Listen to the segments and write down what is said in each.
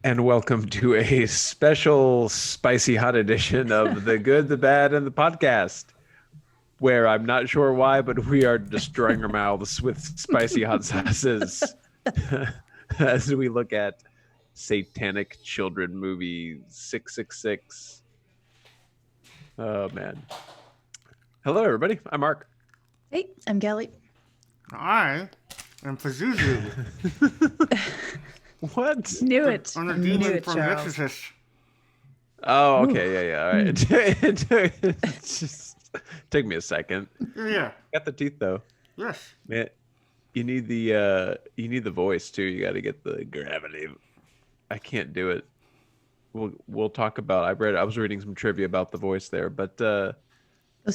and welcome to a special spicy hot edition of The Good, the Bad, and the Podcast, where I'm not sure why, but we are destroying our mouths with spicy hot sauces as we look at Satanic Children Movie 666. Oh, man. Hello, everybody. I'm Mark. Hey, I'm Gallie. I am Pazuzu. What? Knew it. I'm the Knew demon it, from Charles. Exorcist. Oh, okay. Yeah. All right. It just took me a second. Yeah. Got the teeth, though. Yes. Man, you need the voice too. You got to get the gravity. I can't do it. We'll talk about. I was reading some trivia about the voice there, but Those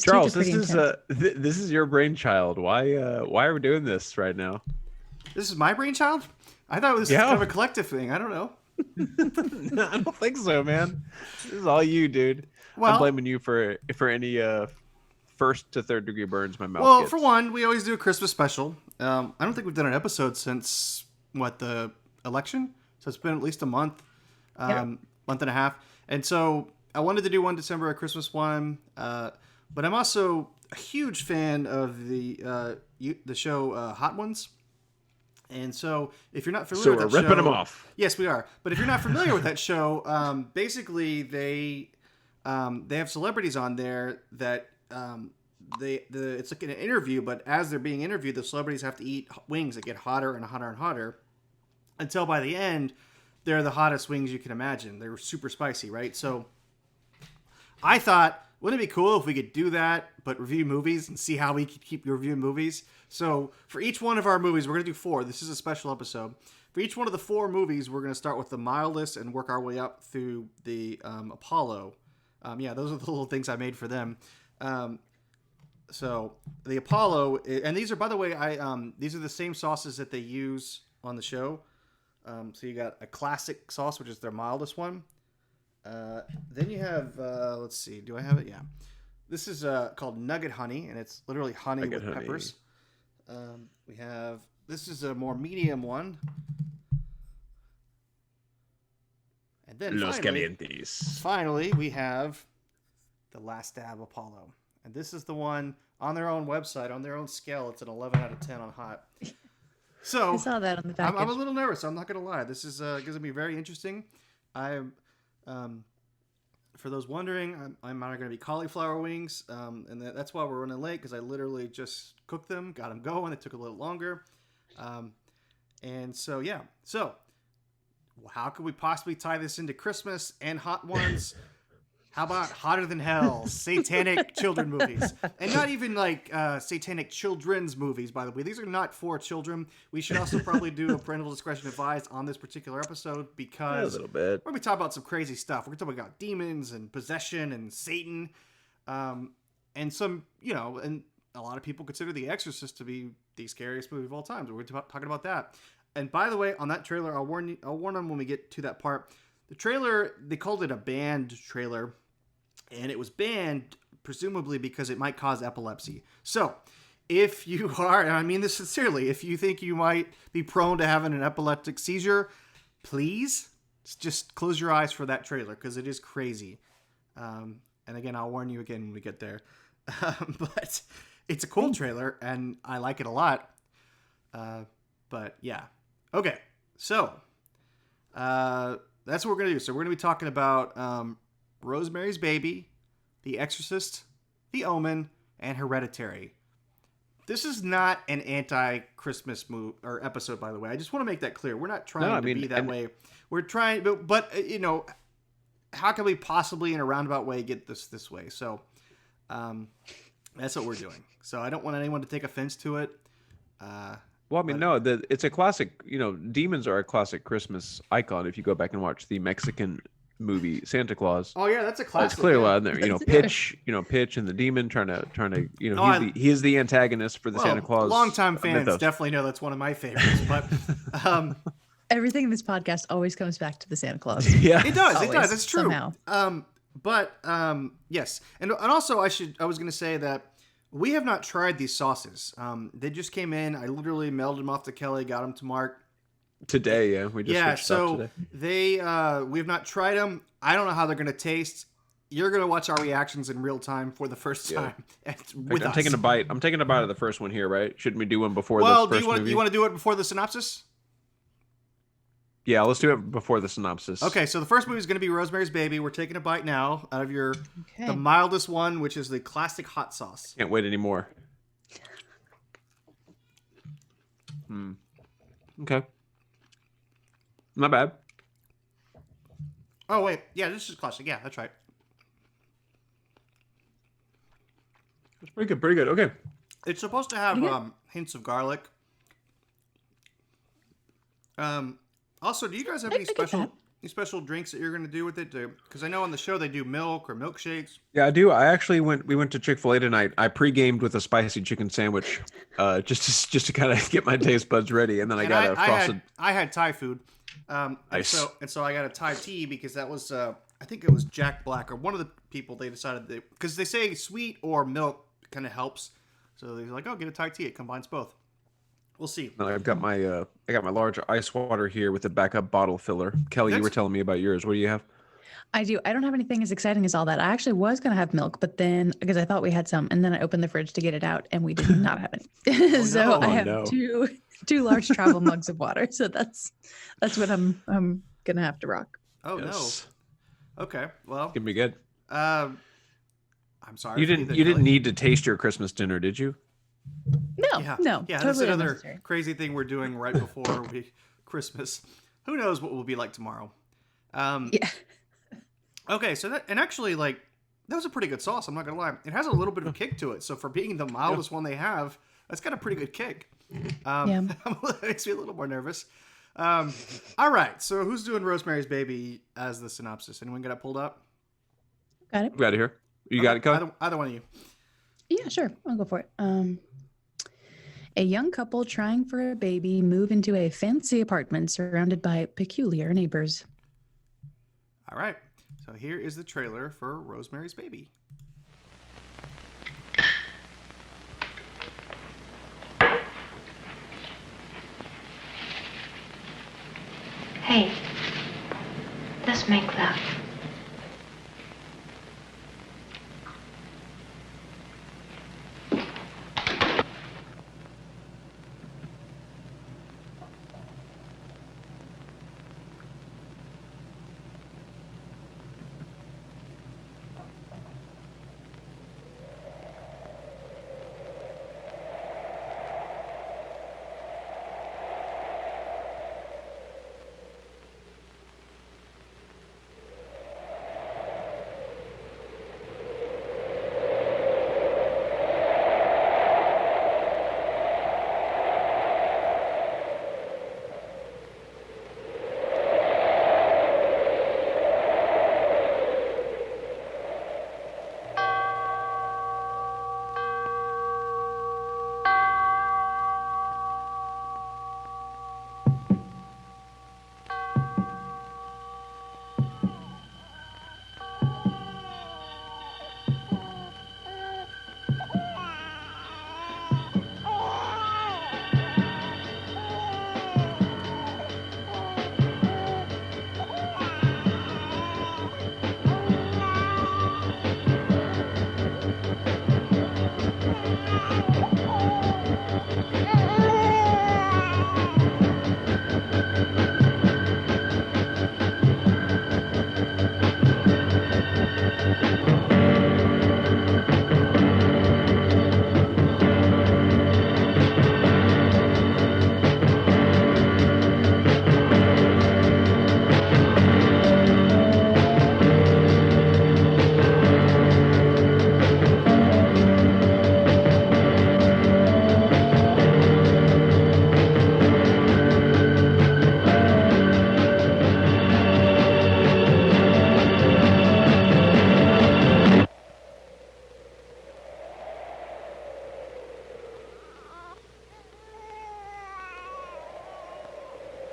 Charles, teeth are this pretty is intense. this is your brainchild. Why are we doing this right now? This is my brainchild? I thought it was kind of a collective thing. I don't know. I don't think so, man. This is all you, dude. Well, I'm blaming you for any first to third degree burns my mouth Well, gets. for one, we always do a Christmas special. I don't think we've done an episode since, the election? So it's been at least a month, month and a half. And so I wanted to do one December, a Christmas one. But I'm also a huge fan of the show Hot Ones. And so, if you're not familiar with that show... So we're ripping them off. Yes, we are. But if you're not familiar with that show, basically they have celebrities on there that it's like an interview, but as they're being interviewed, the celebrities have to eat wings that get hotter and hotter and hotter until by the end, they're the hottest wings you can imagine. They're super spicy, right? So I thought, wouldn't it be cool if we could do that, but review movies and see how we could keep reviewing movies? So for each one of our movies, we're going to do 4. This is a special episode. For each one of the 4 movies, we're going to start with the mildest and work our way up through the Apollo. Those are the little things I made for them. So the Apollo, and these are, by the way, these are the same sauces that they use on the show. So you got a classic sauce, which is their mildest one. Then you have, let's see, do I have it? Yeah. This is called Nugget Honey, and it's literally honey with peppers. This is a more medium one. And then Los Calientes. Finally, we have the Last Dab Apollo. And this is the one on their own website, on their own scale. It's an 11 out of 10 on hot. So I saw that on the package. I'm a little nervous. I'm not going to lie. This is going to be very interesting. For those wondering, I'm not going to be cauliflower wings, and that's why we're running late, because I literally just cooked them, got them going. It took a little longer, and so yeah. So how could we possibly tie this into Christmas and Hot Ones? How about Hotter Than Hell, Satanic Children Movies? And not even like Satanic Children's Movies, by the way. These are not for children. We should also probably do a parental discretion advised on this particular episode, because a little bit. we're going to be talking about some crazy stuff. We're going to talk about demons and possession and Satan. And some, and a lot of people consider The Exorcist to be the scariest movie of all time. So we're talking about that. And by the way, on that trailer, I'll warn them when we get to that part. The trailer, they called it a banned trailer. And it was banned, presumably because it might cause epilepsy. So, if you are, and I mean this sincerely, if you think you might be prone to having an epileptic seizure, please just close your eyes for that trailer, because it is crazy. And again, I'll warn you again when we get there. But it's a cool trailer, and I like it a lot. But yeah. Okay, so that's what we're going to do. So we're going to be talking about Rosemary's Baby, The Exorcist, The Omen, and Hereditary. This is not an anti-Christmas episode, by the way. I just want to make that clear. We're not trying to be that way. We're trying, but how can we possibly, in a roundabout way, get this way? So, that's what we're doing. So I don't want anyone to take offense to it. It's a classic. Demons are a classic Christmas icon. If you go back and watch the Mexican movie Santa Claus. Oh yeah, that's a classic. It's clearly out there. Pitch and the demon trying to he is the antagonist for the Santa Claus. Longtime fans mythos. definitely know that's one of my favorites. But Everything in this podcast always comes back to the Santa Claus. Yeah, it does. Always, It does. It's true. Somehow. Yes, and also I was going to say that we have not tried these sauces. They just came in. I literally mailed them off to Kelly, got them to Mark. Today, yeah, we just switched up so today. we have not tried them. I don't know how they're going to taste. You're going to watch our reactions in real time for the first time. I'm taking a bite. I'm taking a bite of the first one here, right? Shouldn't we do one before the Well, first movie? you want to do it before the synopsis? Yeah, let's do it before the synopsis. Okay, so the first movie is going to be Rosemary's Baby. We're taking a bite now out of the mildest one, which is the classic hot sauce. Can't wait anymore. Okay. Not bad. Oh, wait. Yeah, this is classic. Yeah, that's right. It's pretty good. Pretty good. Okay. It's supposed to have hints of garlic. Also, do you guys have any special drinks that you're going to do with it? Because I know on the show they do milk or milkshakes. Yeah, I do. We went to Chick-fil-A tonight. I pre-gamed with a spicy chicken sandwich, just to kind of get my taste buds ready, and then I got a frosted. I had Thai food. Nice. And so I got a Thai tea because that was I think it was Jack Black or one of the people they decided because they say sweet or milk kind of helps, so they're like, oh, get a Thai tea. It combines both. We'll see. I've got my large ice water here with a backup bottle filler. Kelly, you were telling me about yours. What do you have? I do. I don't have anything as exciting as all that. I actually was going to have milk, but then because I thought we had some, and then I opened the fridge to get it out, and we did not have any. So I have two large travel mugs of water. So that's what I'm gonna have to rock. Oh no. Okay. Well, it's gonna be good. I'm sorry. You didn't need to taste your Christmas dinner, did you? No. Yeah, totally that's another unnecessary. crazy thing we're doing right before Christmas. Who knows what we'll be like tomorrow? Yeah. Okay, so that was a pretty good sauce. I'm not gonna lie. It has a little bit of kick to it. So for being the mildest one they have, that's got a pretty good kick. It makes me a little more nervous. All right. So who's doing Rosemary's Baby as the synopsis? Anyone got it pulled up? Got it. Got it here. You got it, Kelly? Either one of you. Yeah, sure. I'll go for it. A young couple trying for a baby move into a fancy apartment surrounded by peculiar neighbors. All right. So here is the trailer for Rosemary's Baby. Hey, let's make love.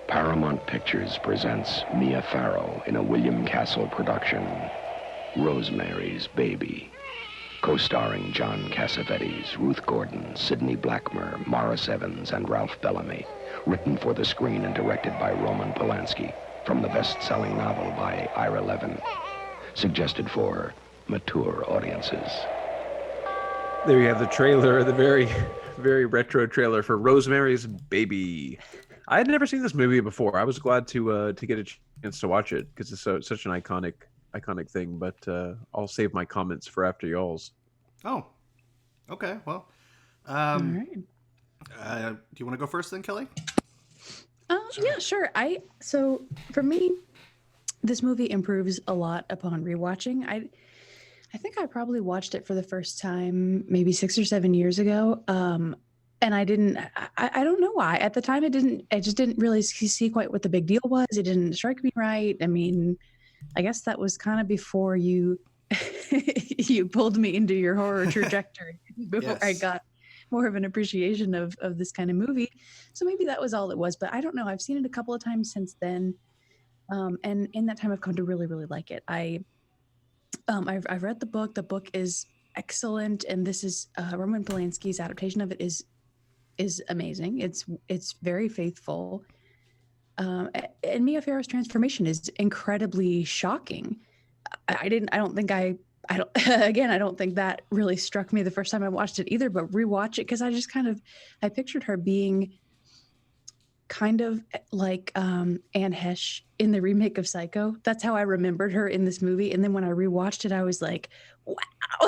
Paramount Pictures presents Mia Farrow in a William Castle production, Rosemary's Baby. Co-starring John Cassavetes, Ruth Gordon, Sidney Blackmer, Morris Evans, and Ralph Bellamy. Written for the screen and directed by Roman Polanski. From the best-selling novel by Ira Levin. Suggested for mature audiences. There you have the trailer, the very, very retro trailer for Rosemary's Baby. I had never seen this movie before. I was glad to get a chance to watch it because it's such an iconic thing. But I'll save my comments for after y'all's. Oh, okay. Well, All right. do you want to go first then, Kelly? Yeah, sure. So for me, this movie improves a lot upon rewatching. I think I probably watched it for the first time maybe 6 or 7 years ago. And I don't know why. At the time, I just didn't really see quite what the big deal was. It didn't strike me right. I mean, I guess that was kind of before you pulled me into your horror trajectory, before I got more of an appreciation of this kind of movie. So maybe that was all it was, but I don't know. I've seen it a couple of times since then. And in that time I've come to really, really like it. I've read the book. The book is excellent. And this is Roman Polanski's adaptation of it is amazing. It's very faithful. And Mia Farrow's transformation is incredibly shocking. I don't think that really struck me the first time I watched it either, but rewatch it because I pictured her being kind of like Anne Hesh in the remake of Psycho. That's how I remembered her in this movie. And then when I rewatched it, I was like, wow,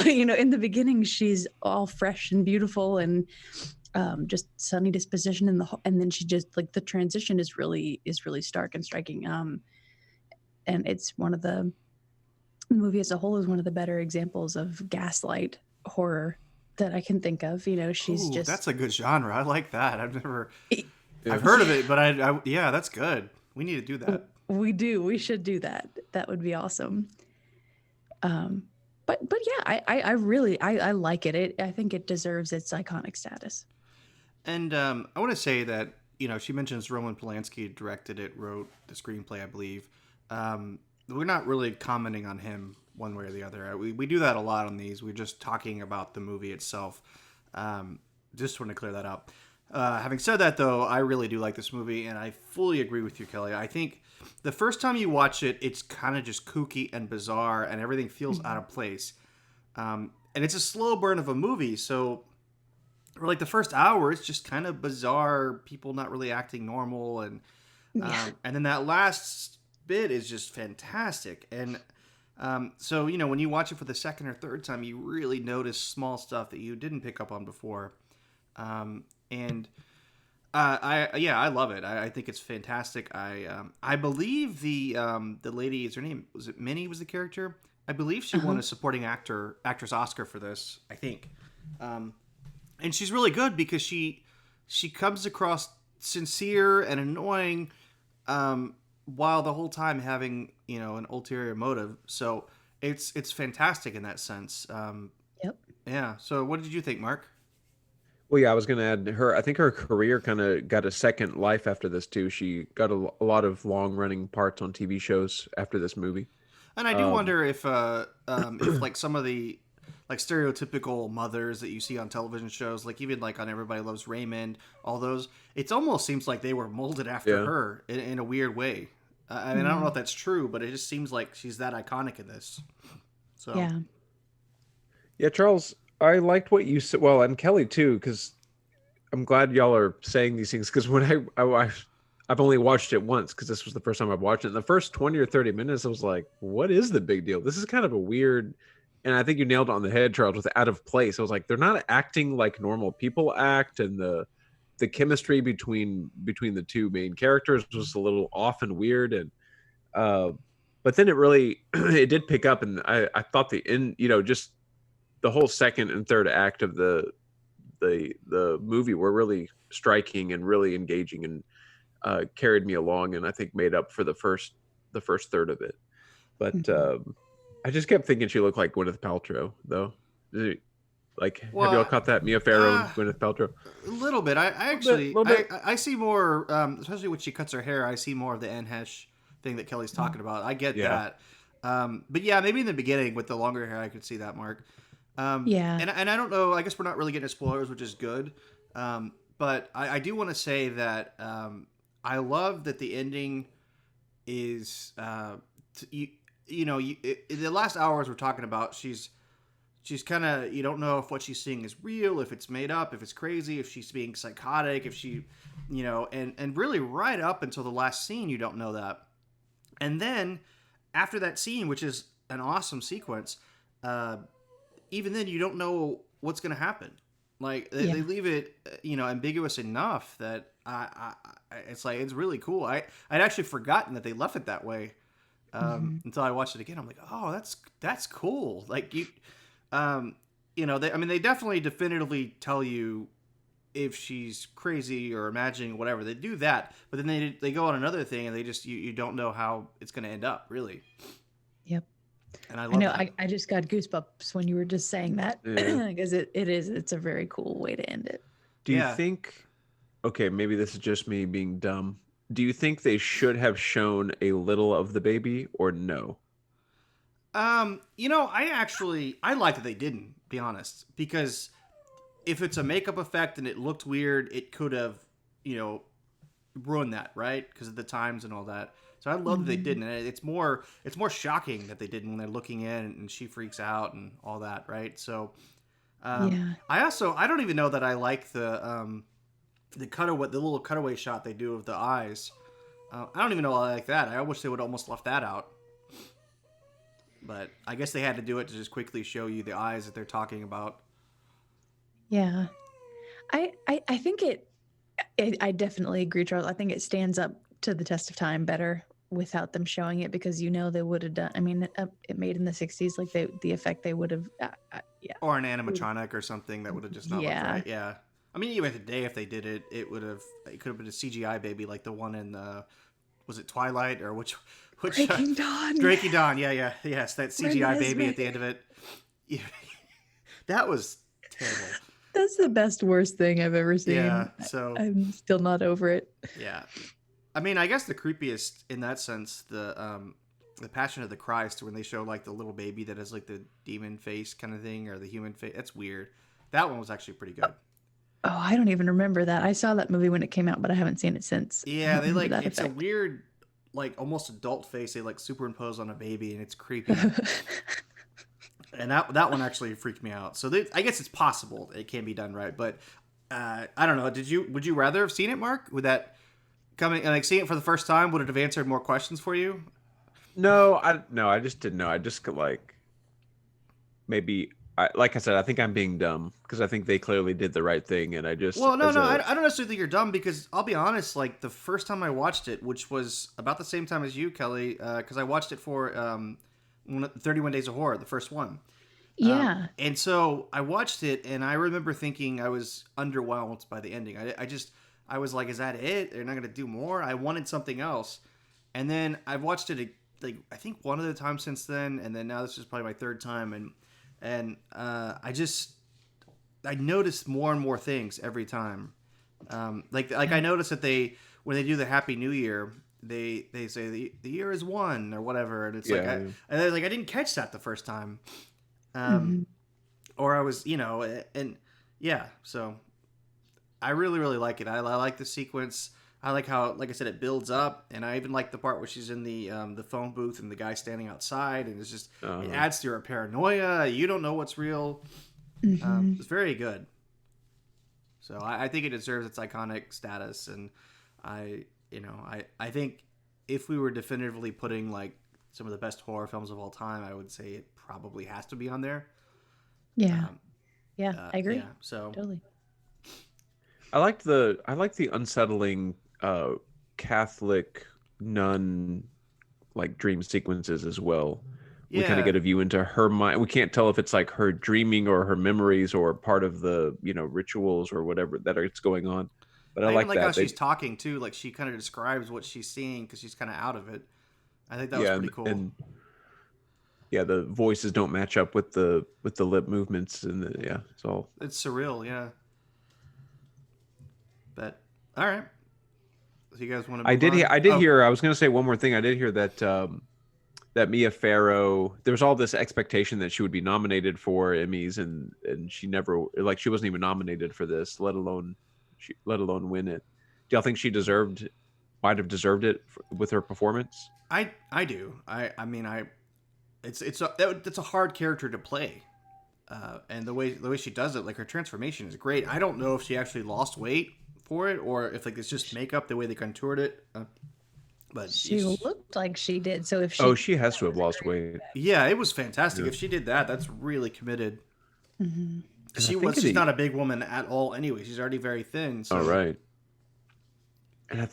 in the beginning, she's all fresh and beautiful and just sunny disposition and then she just like the transition is really stark and striking. And it's the movie as a whole is one of the better examples of gaslight horror that I can think of. She's just... That's a good genre. I like that. I've heard of it, but yeah, that's good. We need to do that. We do. We should do that. That would be awesome. But yeah, I really like it. I think it deserves its iconic status. And I want to say that, she mentions Roman Polanski directed it, wrote the screenplay, I believe. We're not really commenting on him one way or the other. We do that a lot on these. We're just talking about the movie itself. Just want to clear that up. Having said that, though, I really do like this movie, and I fully agree with you, Kelly. I think the first time you watch it, it's kind of just kooky and bizarre, and everything feels out of place. And it's a slow burn of a movie, so for like the first hour, it's just kind of bizarre, people not really acting normal, and then that last bit is just fantastic. And so when you watch it for the second or third time, you really notice small stuff that you didn't pick up on before. And I love it. I think it's fantastic. I believe the lady, is her name, was it Minnie was the character? I believe she won a supporting actress Oscar for this, I think. And she's really good because she comes across sincere and annoying, while the whole time having, an ulterior motive. So it's fantastic in that sense. Yep. Yeah. So what did you think, Mark? Well, yeah, I was going to add I think her career kind of got a second life after this too. She got a lot of long running parts on TV shows after this movie. And I do wonder if like some of the like stereotypical mothers that you see on television shows, like even like on Everybody Loves Raymond, all those, it almost seems like they were molded after her in a weird way. I mean, I don't know if that's true, but it just seems like she's that iconic in this. So yeah, Charles, I liked what you said. Well, and Kelly too, because I'm glad y'all are saying these things. Because when I've only watched it once, because this was the first time I've watched it. In the first 20 or 30 minutes, I was like, "What is the big deal? This is kind of a weird." And I think you nailed it on the head, Charles, with out of place. I was like, they're not acting like normal people act, and the chemistry between the two main characters was a little off and weird. And but then it did pick up, and I thought the end, just the whole second and third act of the movie were really striking and really engaging, and carried me along, and I think made up for the first third of it. But I just kept thinking she looked like Gwyneth Paltrow, though. Like, have y'all caught that? Mia Farrow and Gwyneth Paltrow? A little bit. I actually I see more, especially when she cuts her hair, I see more of the Anne Hesh thing that Kelly's talking about. I get that. But yeah, maybe in the beginning with the longer hair, I could see that, Mark. Yeah. And I don't know. I guess we're not really getting into spoilers, which is good. But I do want to say that I love that the ending is the last hours we're talking about. She's kind of, you don't know if what she's seeing is real, if it's made up, if it's crazy, if she's being psychotic, if she, and really right up until the last scene, you don't know that. And then after that scene, which is an awesome sequence, even then you don't know what's going to happen. Like they leave it, ambiguous enough that it's like, it's really cool. I'd actually forgotten that they left it that way until I watched it again. I'm like, oh, that's cool. Like they definitely definitively tell you if she's crazy or imagining whatever. They do that, but then they go on another thing and they just you don't know how it's going to end up, really. Yep. And I love that. I just got goosebumps when you were just saying that because it's a very cool way to end it. Do you think, okay, maybe this is just me being dumb. Do you think they should have shown a little of the baby or no? I like that they didn't, be honest, because if it's a makeup effect and it looked weird, it could have, ruined that, right? Because of the times and all that. So I love that they didn't. And it's more shocking that they didn't when they're looking in and she freaks out and all that, right? So I don't even know that I like the cutaway, the little cutaway shot they do of the eyes. I don't even know I like that. I wish they would almost left that out. But I guess they had to do it to just quickly show you the eyes that they're talking about. Yeah. I think I definitely agree, Charles. I think it stands up to the test of time better without them showing it, because they would have done, it made in the 60s, like the effect they would have, Or an animatronic or something that would have just not looked right. Yeah. Even today, if they did it, it could have been a CGI baby like the one in was it Twilight or which Breaking Dawn. Breaking Dawn, yes, that CGI baby at the end of it. Yeah. That was terrible. That's the worst thing I've ever seen. Yeah, so I'm still not over it. Yeah. I guess the creepiest in that sense, the Passion of the Christ, when they show like the little baby that has like the demon face kind of thing, or the human face. That's weird. That one was actually pretty good. Oh, I don't even remember that. I saw that movie when it came out, but I haven't seen it since. Yeah, they like, it's effect. A weird, like almost adult face they like superimpose on a baby, and it's creepy. And that one actually freaked me out. So I guess it's possible it can be done right, but I don't know. Would you rather have seen it, Mark? Would that coming and like seeing it for the first time, would it have answered more questions for you? No, I just didn't know. I just could like maybe. Like I said, I think I'm being dumb because I think they clearly did the right thing, and I just I don't necessarily think you're dumb, because I'll be honest, like the first time I watched it, which was about the same time as you, Kelly, because I watched it for 31 Days of Horror, the first one. Yeah. And so I watched it, and I remember thinking I was underwhelmed by the ending. I was like, is that it? They're not going to do more? I wanted something else. And then I've watched it like I think one other time since then, and then now this is probably my third time, and I noticed more and more things every time. I noticed that when they do the Happy New Year, they say the year is one or whatever, and it's I didn't catch that the first time, or I was so I really really like it. I like the sequence. I like how, like I said, it builds up, and I even like the part where she's in the phone booth and the guy standing outside, and it's just it adds to her paranoia. You don't know what's real. It's very good. So I think it deserves its iconic status, and I think if we were definitively putting like some of the best horror films of all time, I would say it probably has to be on there. Yeah, I agree. Yeah, so totally. I like the unsettling Catholic nun like dream sequences as well. We kind of get a view into her mind. We can't tell if it's like her dreaming or her memories or part of the rituals or whatever that it's going on. But I like that. How she's talking too. Like she kind of describes what she's seeing because she's kind of out of it. I think that was pretty cool. And the voices don't match up with the lip movements, and it's surreal. Yeah. But all right. So you guys want to? I did hear. I was going to say one more thing. I did hear that that Mia Farrow, there was all this expectation that she would be nominated for Emmys, and she never, like, she wasn't even nominated for this, let alone win it. Do y'all think she might have deserved it with her performance? I do. I mean, it's a hard character to play, and the way she does it, like her transformation is great. I don't know if she actually lost weight for it or if like it's just makeup the way they contoured it. But she looked like she did. So if she has to have lost weight. Yeah, it was fantastic. Yeah. If she did that, that's really committed. Mm-hmm. She's not a big woman at all anyway. She's already very thin. So. All right. And I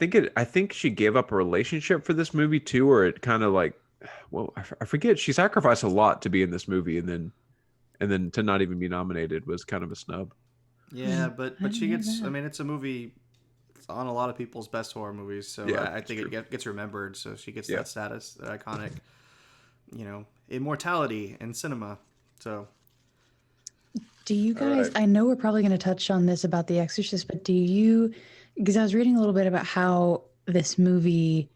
think she gave up a relationship for this movie too, or it kind of like, well, I forget. She sacrificed a lot to be in this movie, and then to not even be nominated was kind of a snub. Yeah, but she gets. I mean, it's a movie. It's on a lot of people's best horror movies, so yeah, I think it gets remembered. So she gets that status, that iconic, immortality in cinema. So. Do you guys? Right. I know we're probably going to touch on this about The Exorcist, but do you? Because I was reading a little bit about how this movie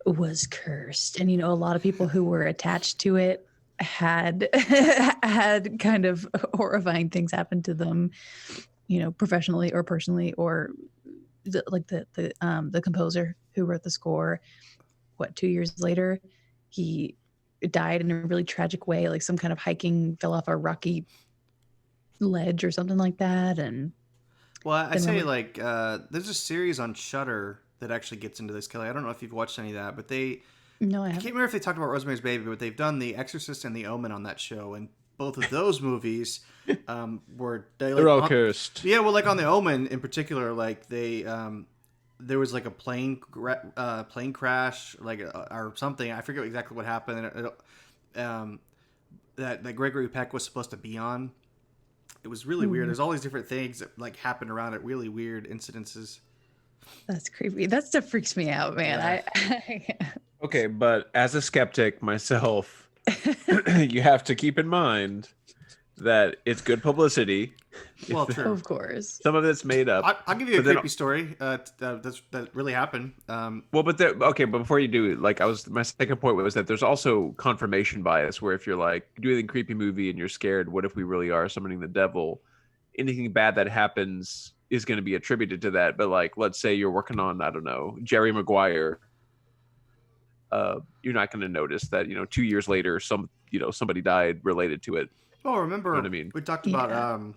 was cursed, and a lot of people who were attached to it had kind of horrifying things happen to them, professionally or personally, or the composer who wrote the score. 2 years later, he died in a really tragic way, like some kind of hiking, fell off a rocky ledge or something like that, and. Well, I say there's a series on Shudder that actually gets into this, Kelly. I don't know if you've watched any of that, but I can't remember if they talked about Rosemary's Baby, but they've done The Exorcist and The Omen on that show, and both of those movies they're all cursed. Yeah, well, like on The Omen in particular, like there was like a plane crash, or something. I forget exactly what happened. That Gregory Peck was supposed to be on. It was really weird. There's all these different things that like happen around it. Really weird incidences. That's creepy. That stuff freaks me out, man. Yeah. Okay, but as a skeptic myself, you have to keep in mind that it's good publicity. Well, true. Of course. Some of it's made up. I'll give you a creepy story that really happened. But before you do, my second point was that there's also confirmation bias, where if you're like doing a creepy movie and you're scared, what if we really are summoning the devil? Anything bad that happens is going to be attributed to that. But like, let's say you're working on, I don't know, Jerry Maguire. You're not going to notice that 2 years later somebody died related to it. Oh, remember what I mean? We talked about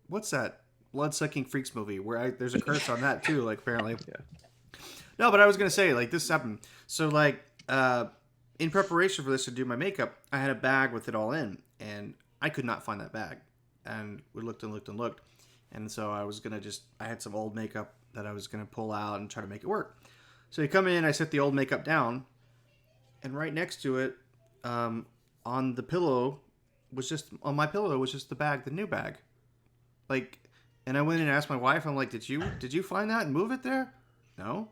what's that Blood-Sucking Freaks movie where there's a curse on that too, like apparently. Yeah. No, but I was gonna say this happened. So in preparation for this to do my makeup, I had a bag with it all in, and I could not find that bag. And we looked and looked and looked, and so I had some old makeup that I was gonna pull out and try to make it work. So you come in, I set the old makeup down, and right next to it, on my pillow was just the bag, the new bag. And I went and asked my wife, I'm like, did you find that and move it there? No.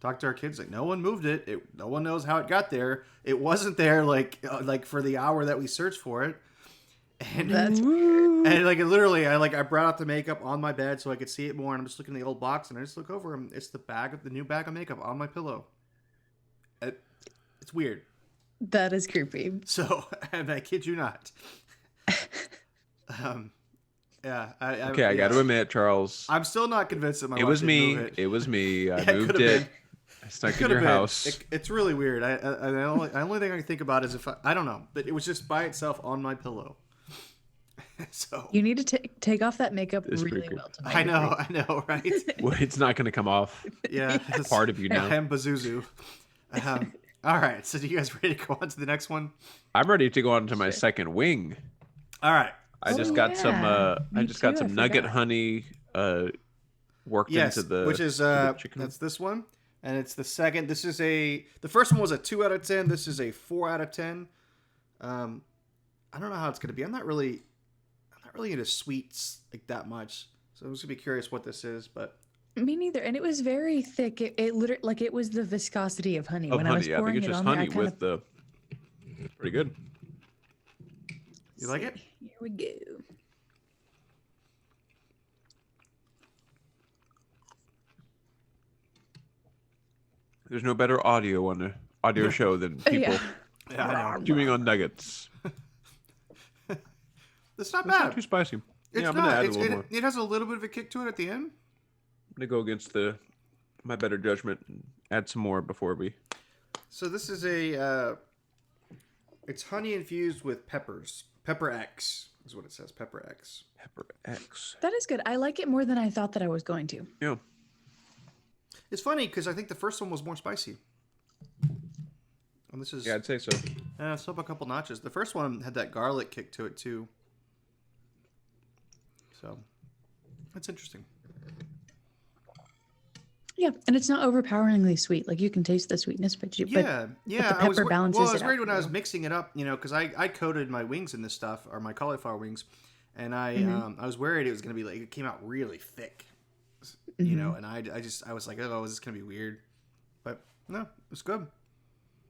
Talked to our kids, no one moved it. No one knows how it got there. It wasn't there like for the hour that we searched for it. And literally I brought out the makeup on my bed so I could see it more, and I'm just looking at the old box, and I just look over, and it's the new bag of makeup on my pillow. It's weird. That is creepy. So, and I kid you not. Yeah. I got to admit, Charles. I'm still not convinced that my wife was didn't me. move it. It was me. I moved it. I stuck it in your house. It's really weird. The only thing I can think about is if I don't know, but it was just by itself on my pillow. So you need to take off that makeup really well. I know, right? Well, it's not going to come off. Yeah, it's part of you now. I am Pazuzu. All right, so do you guys ready to go on to the next one? I'm ready to go on to my second wing. All right. I just got some nugget honey worked into the which is that's this one, and it's the second. The first one was a 2 out of 10. This is a 4 out of 10. I don't know how it's going to be. I'm not really into sweets like that much, so I'm just gonna be curious what this is, but. Me neither. And it was very thick. It literally, it was the viscosity of honey. I think it's just honey with the. Pretty good. You like it? Here we go. There's no better audio on a audio show than people Yeah, I know. chewing on nuggets. It's not It's bad. not too spicy. It's I'm not. gonna add a little more. It has a little bit of a kick to it at the end. I'm gonna go against my better judgment and add some more before we. So this is it's honey infused with peppers. Pepper X is what it says. Pepper X. Pepper X. That is good. I like it more than I thought that I was going to. Yeah. It's funny because I think the first one was more spicy. And this is Yeah, I'd say so. it's up a couple notches. The first one had that garlic kick to it too. So that's interesting. Yeah, and it's not overpoweringly sweet. Like you can taste the sweetness, but Yeah. the pepper balances Well, I was it worried out. when I was mixing it up, because I coated my wings in this stuff, or my cauliflower wings, and I was worried it was gonna be like it came out really thick, and I was like, oh, is this gonna be weird? But no, it's good.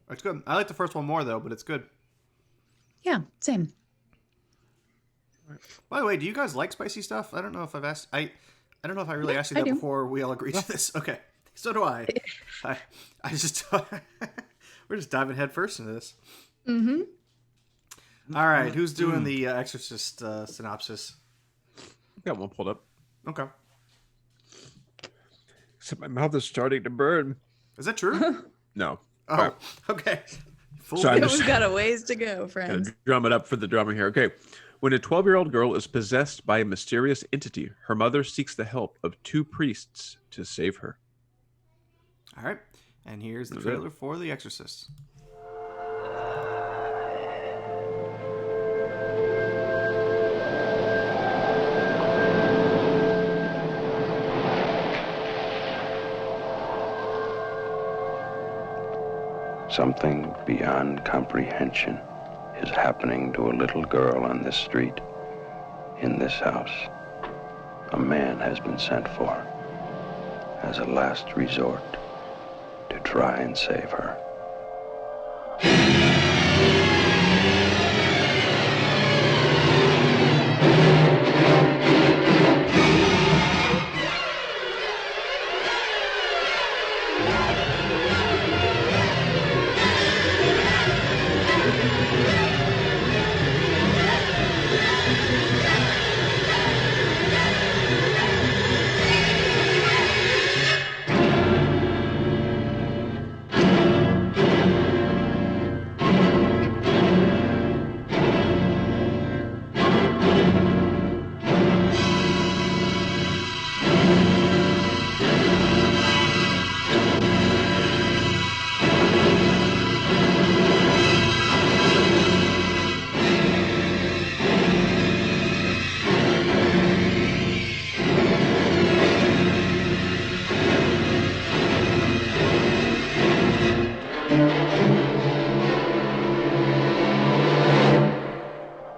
It's good. I like the first one more though, but it's good. Yeah, same. By the way, do you guys like spicy stuff? I don't know if I've asked. I don't know if I really asked you I that do. before we all agreed to this. Okay, so do I. I just we're just diving head first into this. Mm-hmm. All right, who's doing the Exorcist synopsis? Got one pulled up. Okay, Except my mouth is starting to burn. is that true? No. Oh, okay. So I'm just We've got a ways to go, gonna friends. drum it up for the drama here. Okay. When a 12-year-old girl is possessed by a mysterious entity, her mother seeks the help of two priests to save her. All right, and here's the That's it. trailer for The Exorcist. Something beyond comprehension is happening to a little girl on this street, in this house. A man has been sent for as a last resort to try and save her.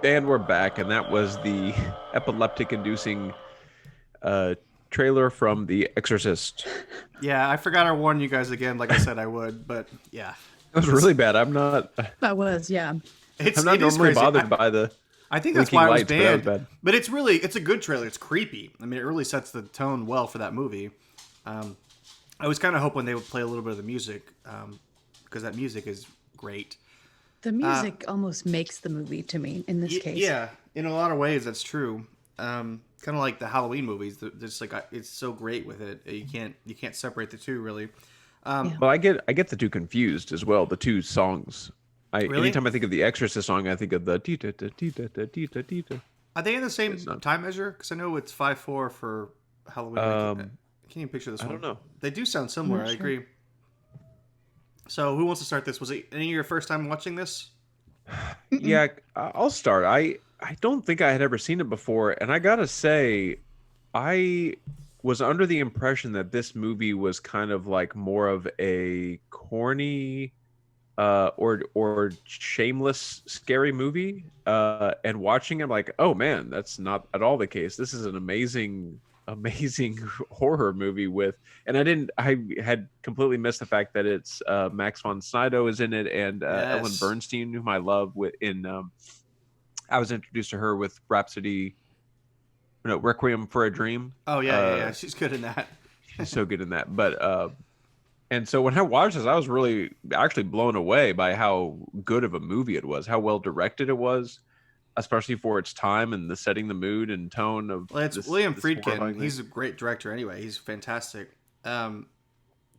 And we're back, and that was the epileptic-inducing trailer from The Exorcist. Yeah, I forgot to warn you guys again, like I said I would, but yeah. That was really bad. I'm not Yeah. normally It is crazy. bothered by the I think that's blinking why it was lights, but that was banned. bad. But it's a good trailer. It's creepy. I mean, it really sets the tone well for that movie. I was kind of hoping they would play a little bit of the music, because that music is great. The music almost makes the movie to me in this case. Yeah, in a lot of ways, that's true. Kind of like the Halloween movies. They're just like it's so great with it. You can't separate the two really. Well, I get the two confused as well. The two songs. Really? Anytime I think of the Exorcist song, I think of the tita tita tita tita tita. Are they in the same It's not. time measure? Because I know it's 5/4 for Halloween. I can't even picture this I one. don't know. They do sound similar. not I sure. agree. So who wants to start this? Was it any of your first time watching this? Yeah, I'll start. I don't think I had ever seen it before, and I gotta say, I was under the impression that this movie was kind of like more of a corny or shameless scary movie. And watching it, I'm like, oh man, that's not at all the case. This is an amazing horror movie and I had completely missed the fact that it's Max von Sydow is in it, and Ellen Yes. Bernstein, whom I love. I was introduced to her with Requiem for a Dream. Oh yeah. She's good in that. She's so good in that. But And so when I watched this, I was really actually blown away by how good of a movie it was, how well directed it was, especially for its time and the setting the mood and tone of Well, it's this William this Friedkin. horrifying thing. He's a great director anyway. He's fantastic.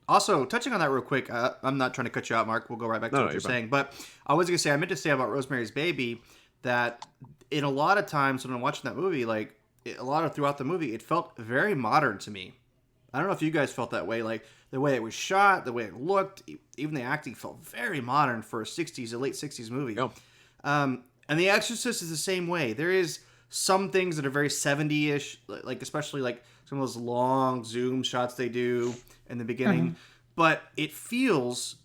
Also, touching on that real quick, I'm not trying to cut you out, Mark. We'll go right back to what you're saying. But I was going to say, I meant to say about Rosemary's Baby that in a lot of times when I'm watching that movie, like a lot of throughout the movie, it felt very modern to me. I don't know if you guys felt that way. Like the way it was shot, the way it looked, even the acting felt very modern for a late 60s movie. Yep. And The Exorcist is the same way. There is some things that are very 70-ish, like especially like some of those long zoom shots they do in the beginning. But it feels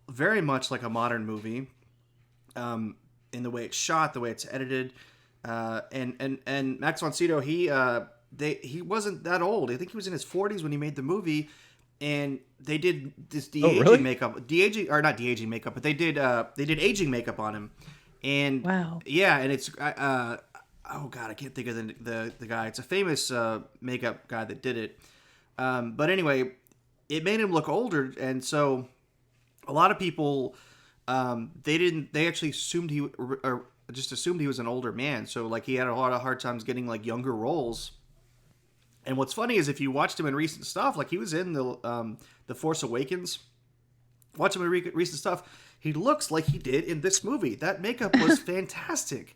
very much like a modern movie in the way it's shot, the way it's edited. And Max von Sydow, he wasn't that old. I think he was in his 40s when he made the movie. And they did this de-aging makeup. De-aging, or not de-aging makeup, but they did aging makeup on him. And wow. Yeah, and it's oh god, I can't think of the guy. It's a famous makeup guy that did it. But anyway, it made him look older, and so a lot of people they actually assumed assumed he was an older man. So like he had a lot of hard times getting like younger roles. And what's funny is if you watched him in recent stuff, like he was in the Force Awakens. Watch him in recent stuff. He looks like he did in this movie. That makeup was fantastic.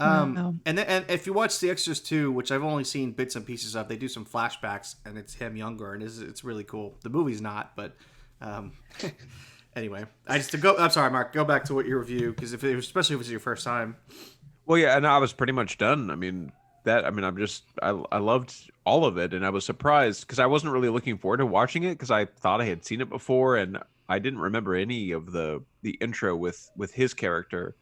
Wow. And if you watch The Exorcist 2, which I've only seen bits and pieces of, they do some flashbacks, and it's him younger, and it's really cool. The movie's not, but anyway. I'm sorry, Mark. Go back to what your review, because especially if it was your first time. Well, yeah, and I was pretty much done. I mean, I loved all of it, and I was surprised because I wasn't really looking forward to watching it because I thought I had seen it before, and I didn't remember any of the intro with his character,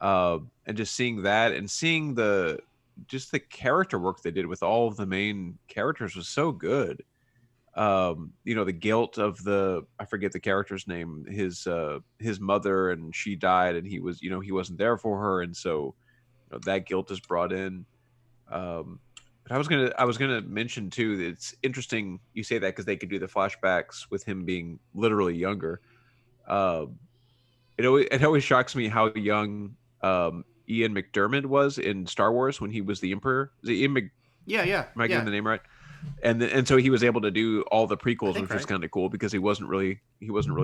and just seeing that and seeing the character work they did with all of the main characters was so good. The guilt of I forget the character's name, his mother, and she died, and he wasn't there for her, and so that guilt is brought in. But I was gonna mention too that it's interesting you say that because they could do the flashbacks with him being literally younger. It always shocks me how young Ian McDiarmid was in Star Wars when he was the Emperor. Is it Ian Yeah. Am I getting the name right? And so he was able to do all the prequels, which was kind of cool because he wasn't really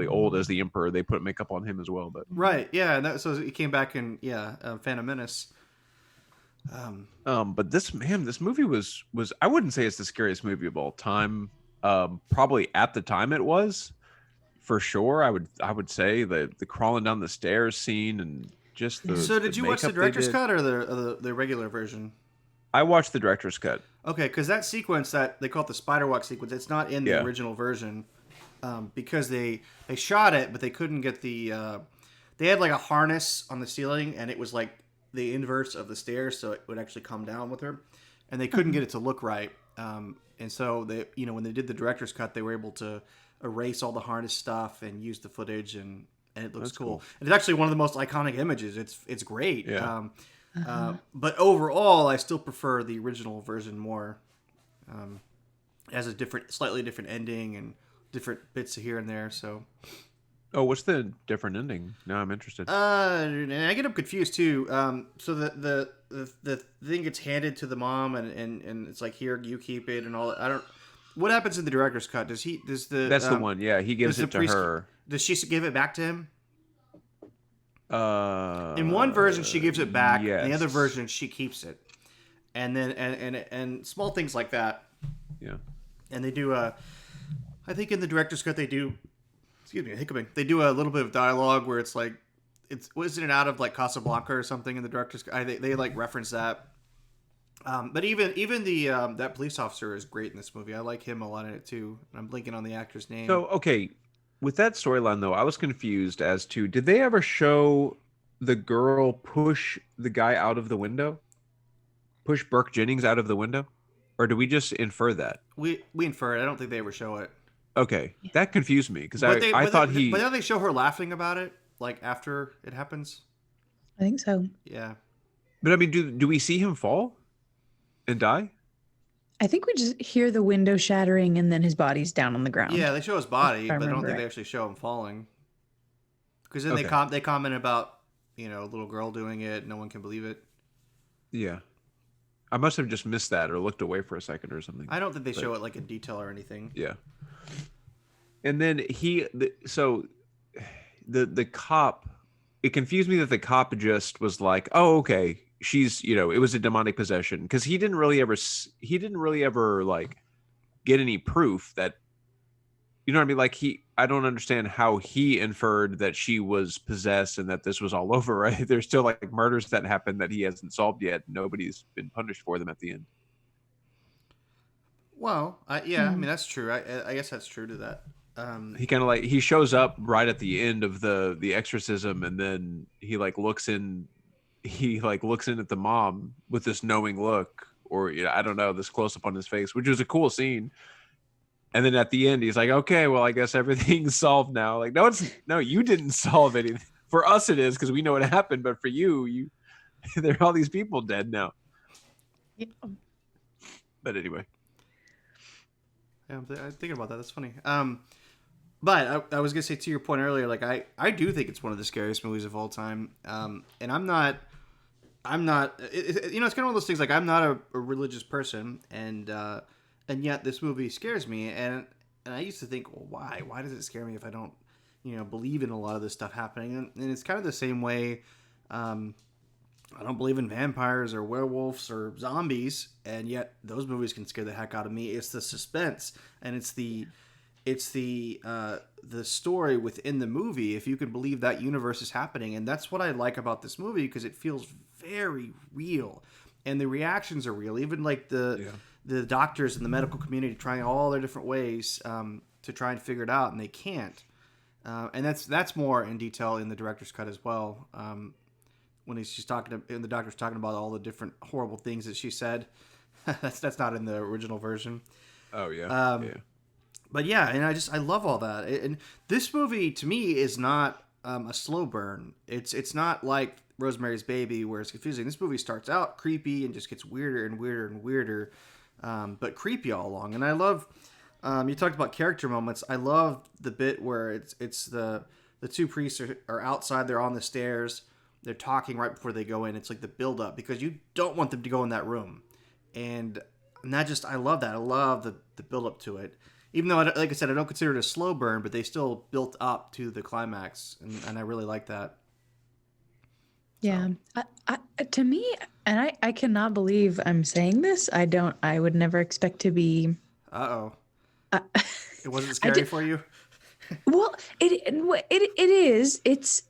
old as the Emperor. They put makeup on him as well, but right, yeah, and so he came back in Phantom Menace. But this movie was I wouldn't say it's the scariest movie of all time. Probably at the time it was, for sure. I would say the crawling down the stairs scene and just the. So did you watch the director's cut or the regular version? I watched the director's cut. Okay, because that sequence that they call it the spider walk sequence, it's not in the original version, because they shot it, but they couldn't get the. They had like a harness on the ceiling, and it was like the inverse of the stairs, so it would actually come down with her, and they couldn't get it to look right. And so they, when they did the director's cut, they were able to erase all the harness stuff and use the footage, and it looks cool. And it's actually one of the most iconic images. It's great. Yeah. But overall, I still prefer the original version more. It has a slightly different ending and different bits here and there. So. Oh, what's the different ending? Now I'm interested. And I get them confused too. So the thing gets handed to the mom, and it's like, here, you keep it, and all that. I don't. What happens in the director's cut? That's the one. Yeah, he gives it to her. Does she give it back to him? In one version, she gives it back. Yes. In the other version, she keeps it. And then and small things like that. Yeah. And they do I think in the director's cut they do. Excuse me, hiccuping. They do a little bit of dialogue where it's like, wasn't it out of like Casablanca or something in the director's cut? They like reference that. But even the that police officer is great in this movie. I like him a lot in it too. I'm blinking on the actor's name. So okay. With that storyline, though, I was confused as to, did they ever show the girl push the guy out of the window? Push Burke Jennings out of the window? Or do we just infer that? We infer it. I don't think they ever show it. Okay. That confused me, because I thought he... But then they show her laughing about it, like, after it happens. I think so. Yeah. But, I mean, do we see him fall and die? I think we just hear the window shattering and then his body's down on the ground. Yeah, they show his body, If I but I don't remember think they right. actually show him falling. Because then Okay. they comment about, a little girl doing it. No one can believe it. Yeah. I must have just missed that or looked away for a second or something. I don't think they show it like in detail or anything. Yeah. And then the cop, it confused me that the cop just was like, oh, okay, she's, it was a demonic possession, because he didn't really ever like get any proof that, you know what I mean? Like I don't understand how he inferred that she was possessed and that this was all over, right? There's still like murders that happened that he hasn't solved yet. Nobody's been punished for them at the end. Well, I mean, that's true. I guess that's true to that. He kind of like, he shows up right at the end of the exorcism, and then he looks in at the mom with this knowing look, or I don't know, this close up on his face, which was a cool scene. And then at the end, he's like, okay, well, I guess everything's solved now. Like, no, you didn't solve anything. For us, it is, because we know what happened. But for you, there are all these people dead now. Yeah. But anyway. Yeah, I'm thinking about that. That's funny. But I was going to say, to your point earlier, like, I do think it's one of the scariest movies of all time. And I'm not, it's kind of one of those things, like, I'm not a religious person, and yet this movie scares me, and I used to think, well, why? Why does it scare me if I don't, believe in a lot of this stuff happening? And it's kind of the same way. I don't believe in vampires or werewolves or zombies, and yet those movies can scare the heck out of me. It's the suspense, and it's the story within the movie. If you can believe that universe is happening, and that's what I like about this movie, because it feels very real, and the reactions are real. Even like the doctors in the medical community trying all their different ways to try and figure it out, and they can't. And that's more in detail in the director's cut as well. When the doctor's talking about all the different horrible things that she said. that's not in the original version. Oh yeah. But yeah, and I love all that. And this movie to me is not a slow burn. It's not like Rosemary's Baby where it's confusing. This movie starts out creepy and just gets weirder and weirder and weirder. But creepy all along. And I love, you talked about character moments. I love the bit where it's the two priests are outside. They're on the stairs. They're talking right before they go in. It's like the build up, because you don't want them to go in that room. And I love that. I love the build up to it. Even though, like I said, I don't consider it a slow burn, but they still built up to the climax. And I really like that. Yeah. To me, and I cannot believe I'm saying this. I would never expect to be. Uh-oh. It wasn't scary for you? Well, it is. It's,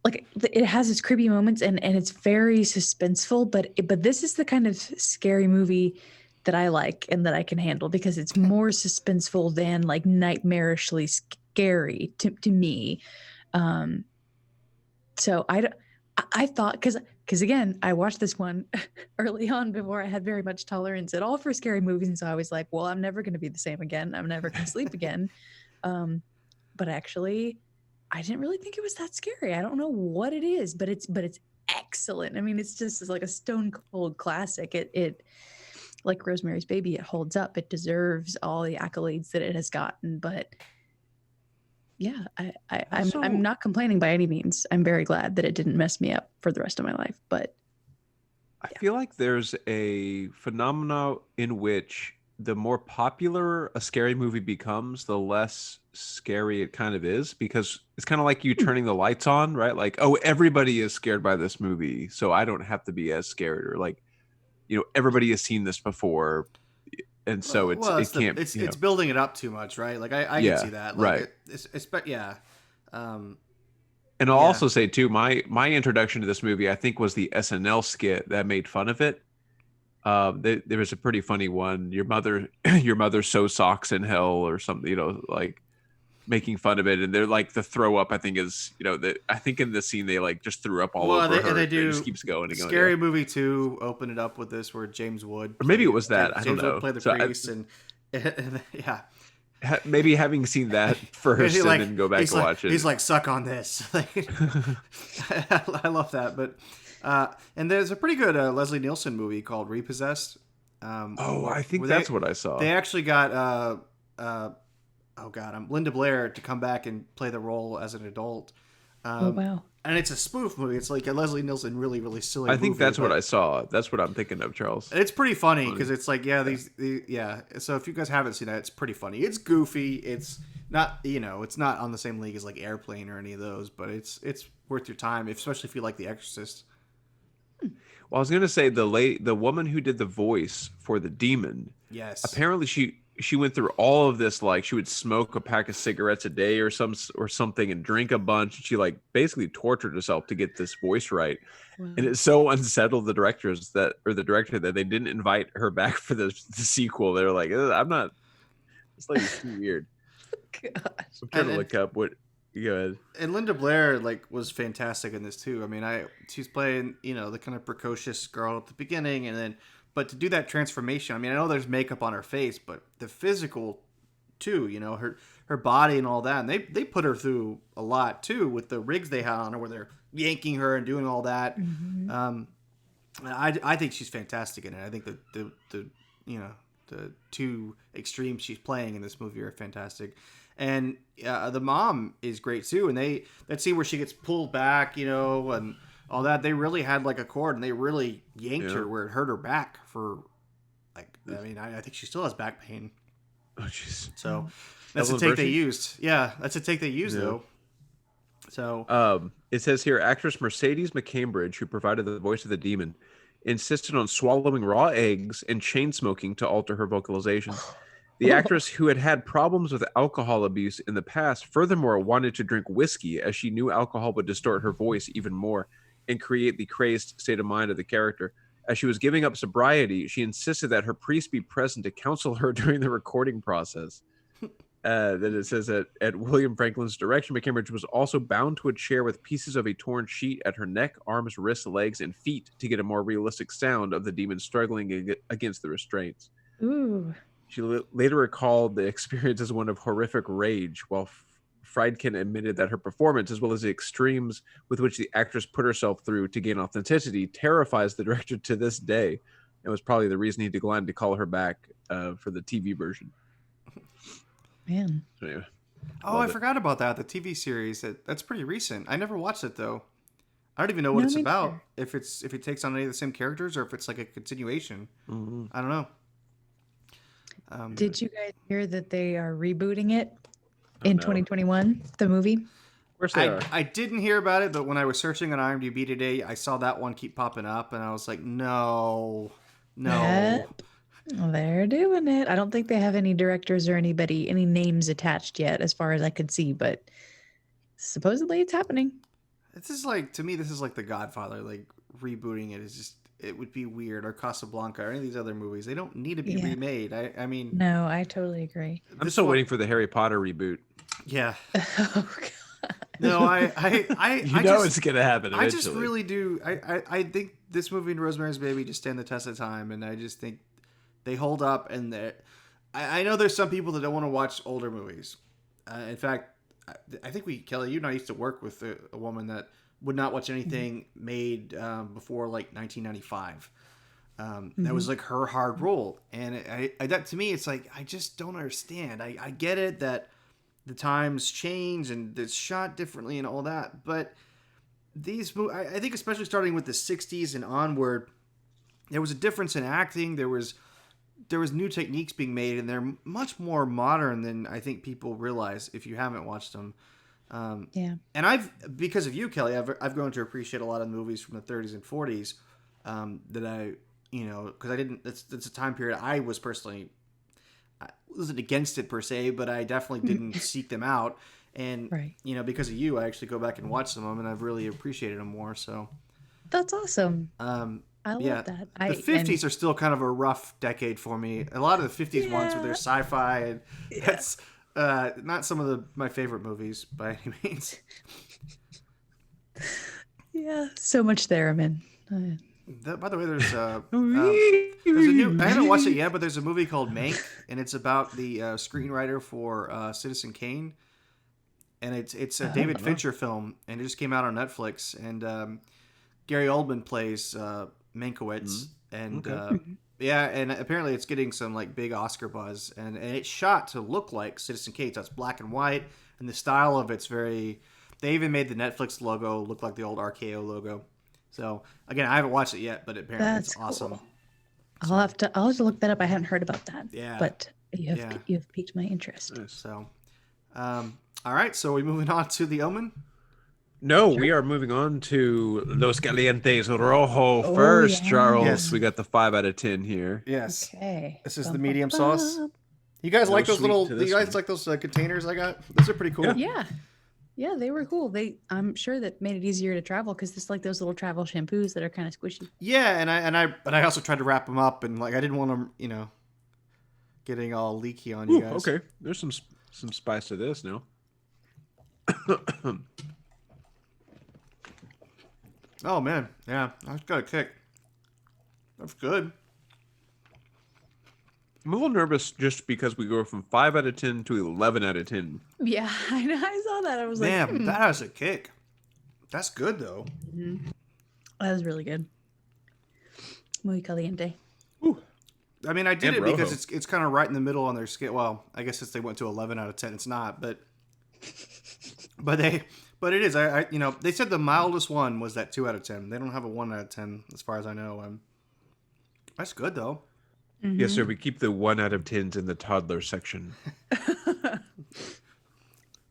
like it has its creepy moments and it's very suspenseful, but this is the kind of scary movie that I like and that I can handle, because it's more suspenseful than like nightmarishly scary to me. So I thought, because again, I watched this one early on before I had very much tolerance at all for scary movies, and so I was like, well, I'm never going to be the same again. I'm never going to sleep again. But actually, I didn't really think it was that scary. I don't know what it is, but it's excellent. I mean, it's like a stone cold classic. It like Rosemary's Baby, it holds up. It deserves all the accolades that it has gotten. But yeah, I'm not complaining by any means. I'm very glad that it didn't mess me up for the rest of my life. But I feel like there's a phenomena in which the more popular a scary movie becomes, the less scary it kind of is, because it's kind of like you turning the lights on, right? Like, oh, everybody is scared by this movie, so I don't have to be as scared, or like, everybody has seen this before, and so it's building it up too much, right? Like I can see that, like, right? And I'll also say too, my introduction to this movie, I think, was the SNL skit that made fun of it. There was a pretty funny one. Your mother sews socks in hell or something, like making fun of it. And they're like, the throw up, I think, is, I think in the scene they like just threw up all over her. And it just keeps going and going. Scary Movie 2 opened it up with this, where James Wood, or maybe it was that. I don't know. Wood played the priest, and yeah. Maybe having seen that first and then go back and watch it. He's like, suck on this. I love that. But and there's a pretty good Leslie Nielsen movie called Repossessed. I think that's what I saw. They actually got Linda Blair to come back and play the role as an adult. Oh wow! And it's a spoof movie. It's like a Leslie Nielsen really, really silly. I think that's what I saw. That's what I'm thinking of, Charles. It's pretty funny because it's like these. So if you guys haven't seen that, it's pretty funny. It's goofy. It's not it's not on the same league as like Airplane or any of those, but it's worth your time, especially if you like The Exorcist. Well, I was gonna say the woman who did the voice for the demon. Yes. Apparently she went through all of this, like she would smoke a pack of cigarettes a day or something and drink a bunch. She like basically tortured herself to get this voice right. Wow. And it so unsettled the director that they didn't invite her back for the sequel. They were like, I'm not, it's like too weird. Gosh. I'm trying to look up what go ahead. And Linda Blair was fantastic in this too. I mean, she's playing, the kind of precocious girl at the beginning, and then but to do that transformation, I mean, I know there's makeup on her face, but the physical too, her body and all that. And they put her through a lot too with the rigs they had on her where they're yanking her and doing all that. Mm-hmm. I think she's fantastic in it. I think the two extremes she's playing in this movie are fantastic. And the mom is great too. And that scene where she gets pulled back, and all that, they really had like a cord and they really yanked her where it hurt her back for I think she still has back pain. Oh jeez. So that's the take they used. Yeah, that's the take they used though. So it says here, actress Mercedes McCambridge, who provided the voice of the demon, insisted on swallowing raw eggs and chain smoking to alter her vocalization. The actress, who had problems with alcohol abuse in the past, furthermore wanted to drink whiskey as she knew alcohol would distort her voice even more and create the crazed state of mind of the character. As she was giving up sobriety, she insisted that her priest be present to counsel her during the recording process. Then it says that at William Franklin's direction, McCambridge was also bound to a chair with pieces of a torn sheet at her neck, arms, wrists, legs, and feet to get a more realistic sound of the demon struggling against the restraints. Ooh. She later recalled the experience as one of horrific rage, while Friedkin admitted that her performance, as well as the extremes with which the actress put herself through to gain authenticity, terrifies the director to this day, and was probably the reason he declined to call her back for the TV version. Man. So, anyway, I forgot about that. The TV series. That's pretty recent. I never watched it though. I don't even know what it's about. If it takes on any of the same characters or if it's like a continuation. Mm-hmm. I don't know. Did you guys hear that they are rebooting it in 2021? The movie. Of course they are. I didn't hear about it, but when I was searching on IMDb today, I saw that one keep popping up, and I was like, no. They're doing it. I don't think they have any directors or any names attached yet, as far as I could see, but supposedly it's happening. This is like The Godfather. Like rebooting it is just, it would be weird. Or Casablanca or any of these other movies. They don't need to be remade. I mean, no, I totally agree. I'm still waiting for the Harry Potter reboot. Yeah. Oh God. No, I it's gonna happen eventually. I just really do. I think this movie and Rosemary's Baby just stand the test of time, and I just think they hold up. And I know there's some people that don't want to watch older movies. In fact, I think Kelly, you and I used to work with a woman that would not watch anything made before like 1995. That was like her hard rule, and that to me, it's like I just don't understand. I get it that the times change and it's shot differently and all that, but these I think especially starting with the 60s and onward, there was a difference in acting. There was new techniques being made, and they're much more modern than I think people realize if you haven't watched them. Yeah. And because of you, Kelly, I've grown to appreciate a lot of movies from the 30s and 40s that I, because I didn't. That's a time period I was personally. I wasn't against it per se, but I definitely didn't seek them out. And, because of you, I actually go back and watch some of them, and I've really appreciated them more. So that's awesome. I love that. The 50s are still kind of a rough decade for me. A lot of the 50s ones where they're sci-fi, and that's not some of my favorite movies by any means. Yeah, so much theremin. By the way, there's a new. I haven't watched it yet, but there's a movie called Mank, and it's about the screenwriter for Citizen Kane, and it's a David Fincher film, and it just came out on Netflix. And Gary Oldman plays Mankiewicz, and Yeah, and apparently it's getting some like big Oscar buzz, and it's shot to look like Citizen Kane. So it's black and white, and the style of it's very. They even made the Netflix logo look like the old RKO logo. So again, I haven't watched it yet, but apparently it's awesome. Cool. I'll have to look that up. I hadn't heard about that. Yeah, but you've piqued my interest. So, all right. So we moving on to the Omen. No, we are moving on to Los Calientes Rojo first, yeah. Charles. Yes. We got the 5 out of 10 here. Yes. Okay. This is the medium sauce. You guys like those little? You guys like those containers I got? Those are pretty cool. Yeah, they were cool. I'm sure that made it easier to travel because it's like those little travel shampoos that are kind of squishy. Yeah, and I also tried to wrap them up, and like I didn't want them, getting all leaky on you guys. Okay, there's some spice to this now. Oh man, yeah, I've got a kick. That's good. I'm a little nervous just because we go from 5 out of 10 to 11 out of 10. Yeah, I know. I saw that. I was like, man, that has a kick. That's good though. Mm-hmm. That was really good. Muy caliente. Ooh. I mean, I did it Rojo. because it's kind of right in the middle on their scale. Well, I guess since they went to 11 out of 10, it's not, but it is. I they said the mildest one was that 2 out of 10. They don't have a 1 out of 10 as far as I know. That's good though. Mm-hmm. Yes, sir. We keep the 1 out of 10s in the toddler section.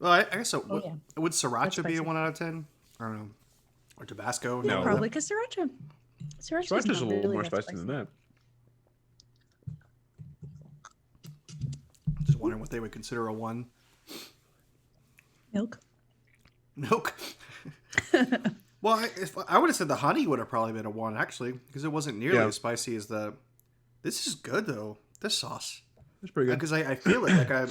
Well, I guess so. Oh, yeah. Would sriracha be a spicy. 1 out of 10? I don't know. Or Tabasco? Yeah, No. probably because sriracha. Sriracha's a little more spicy than that. Just wondering what they would consider a 1. Milk. Well, I would have said the honey would have probably been a 1 actually, because it wasn't nearly as spicy as the. This is good though. This sauce. It's pretty good. Because I feel it. Like I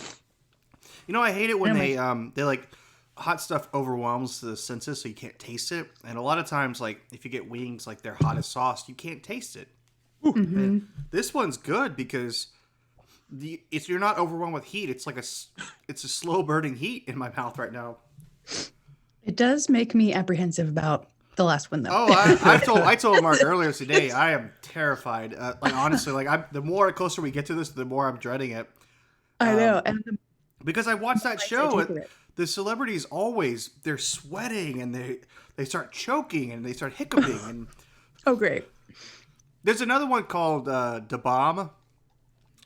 hate it when they like hot stuff overwhelms the senses, so you can't taste it. And a lot of times, like if you get wings, like they're hot as sauce, you can't taste it. Mm-hmm. This one's good because you're not overwhelmed with heat. It's like it's a slow burning heat in my mouth right now. It does make me apprehensive about the last one, though. Oh, I told Mark earlier today, I am terrified. Like honestly, like the more closer we get to this, the more I'm dreading it. I know, and Because I watched that show, taste of it. the celebrities they're sweating and they start choking and they start hiccuping. And oh, great. there's another one called Da Bomb,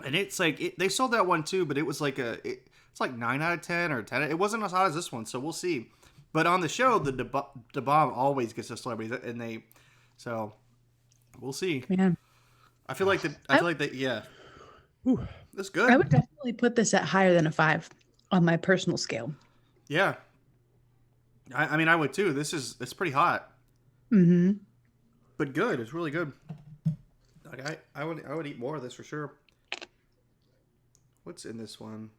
and it's like they sold that one too, but it was like it's like 9 out of 10 or 10. It wasn't as hot as this one, so we'll see. But on the show, the Da Bomb always gets the celebrities, and so we'll see. Man. I feel like that. Yeah, that's good. I would definitely put this at higher than a 5 on my personal scale. Yeah, I mean, I would too. It's pretty hot. Mm-hmm. But good. It's really good. Like I would eat more of this for sure. What's in this one?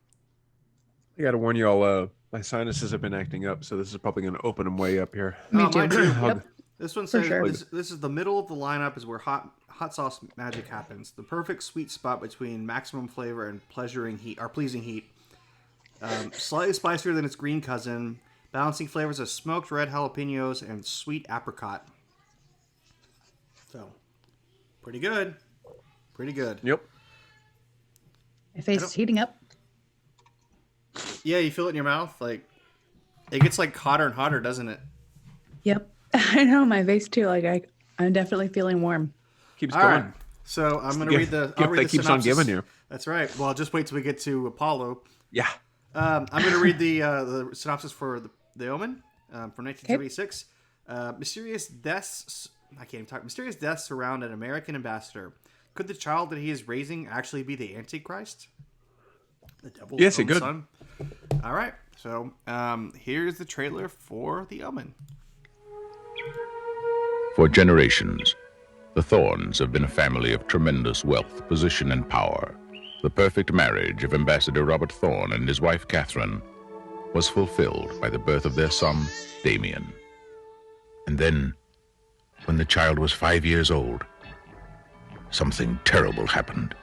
I gotta warn you all, my sinuses have been acting up, so this is probably gonna open them way up here. Me too. Mine too. Yep. This one For says sure. this is the middle of the lineup is where hot sauce magic happens. The perfect sweet spot between maximum flavor and pleasing heat. Slightly spicier than its green cousin, balancing flavors of smoked red jalapenos and sweet apricot. So, pretty good. Pretty good. Yep. My face is heating up. Yeah, you feel it in your mouth. Like it gets like hotter and hotter, doesn't it? Yep. I know, my face too. Like I'm definitely feling warm. Keeps All going. right. So I'm gonna read the. I'll Gift read that the keeps on synopsis. giving you. That's right. Well, just wait till we get to Apollo. Yeah. I'm going to read the synopsis for the Omen from 1976. Mysterious deaths. I can't even talk. Mysterious deaths surround an American ambassador. Could the child that he is raising actually be the Antichrist? The devil's Yes, it own could. son? All right. So here's the trailer for the Omen. For generations, the Thorns have been a family of tremendous wealth, position, and power. The perfect marriage of Ambassador Robert Thorne and his wife Catherine was fulfilled by the birth of their son, Damien. And then, when the child was 5 years old, something terrible happened.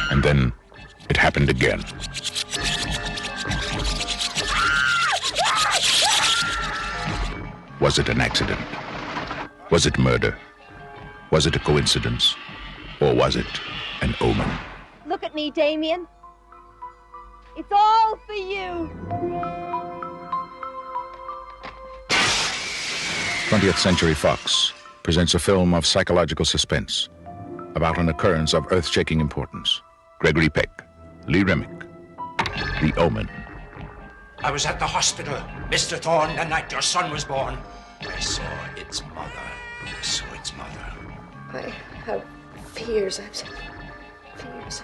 And then it happened again. Was it an accident? Was it murder? Was it a coincidence? Or was it an omen? Look at me, Damien. It's all for you. 20th Century Fox presents a film of psychological suspense about an occurrence of earth-shaking importance. Gregory Peck, Lee Remick, The Omen. I was at the hospital, Mr. Thorne, the night your son was born. I saw its mother. I saw its mother. I have fears. I have fears.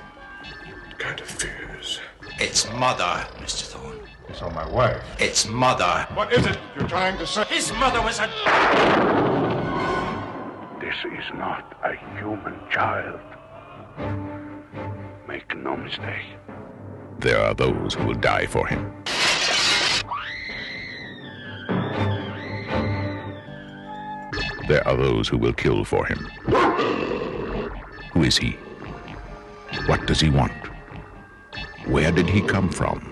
What kind of fears? Its mother, Mr. Thorne. You saw my wife. Its mother. What is it you're trying to say? His mother was a... This is not a human child. Make no mistake. There are those who will die for him. There are those who will kill for him. Who is he? What does he want? Where did he come from?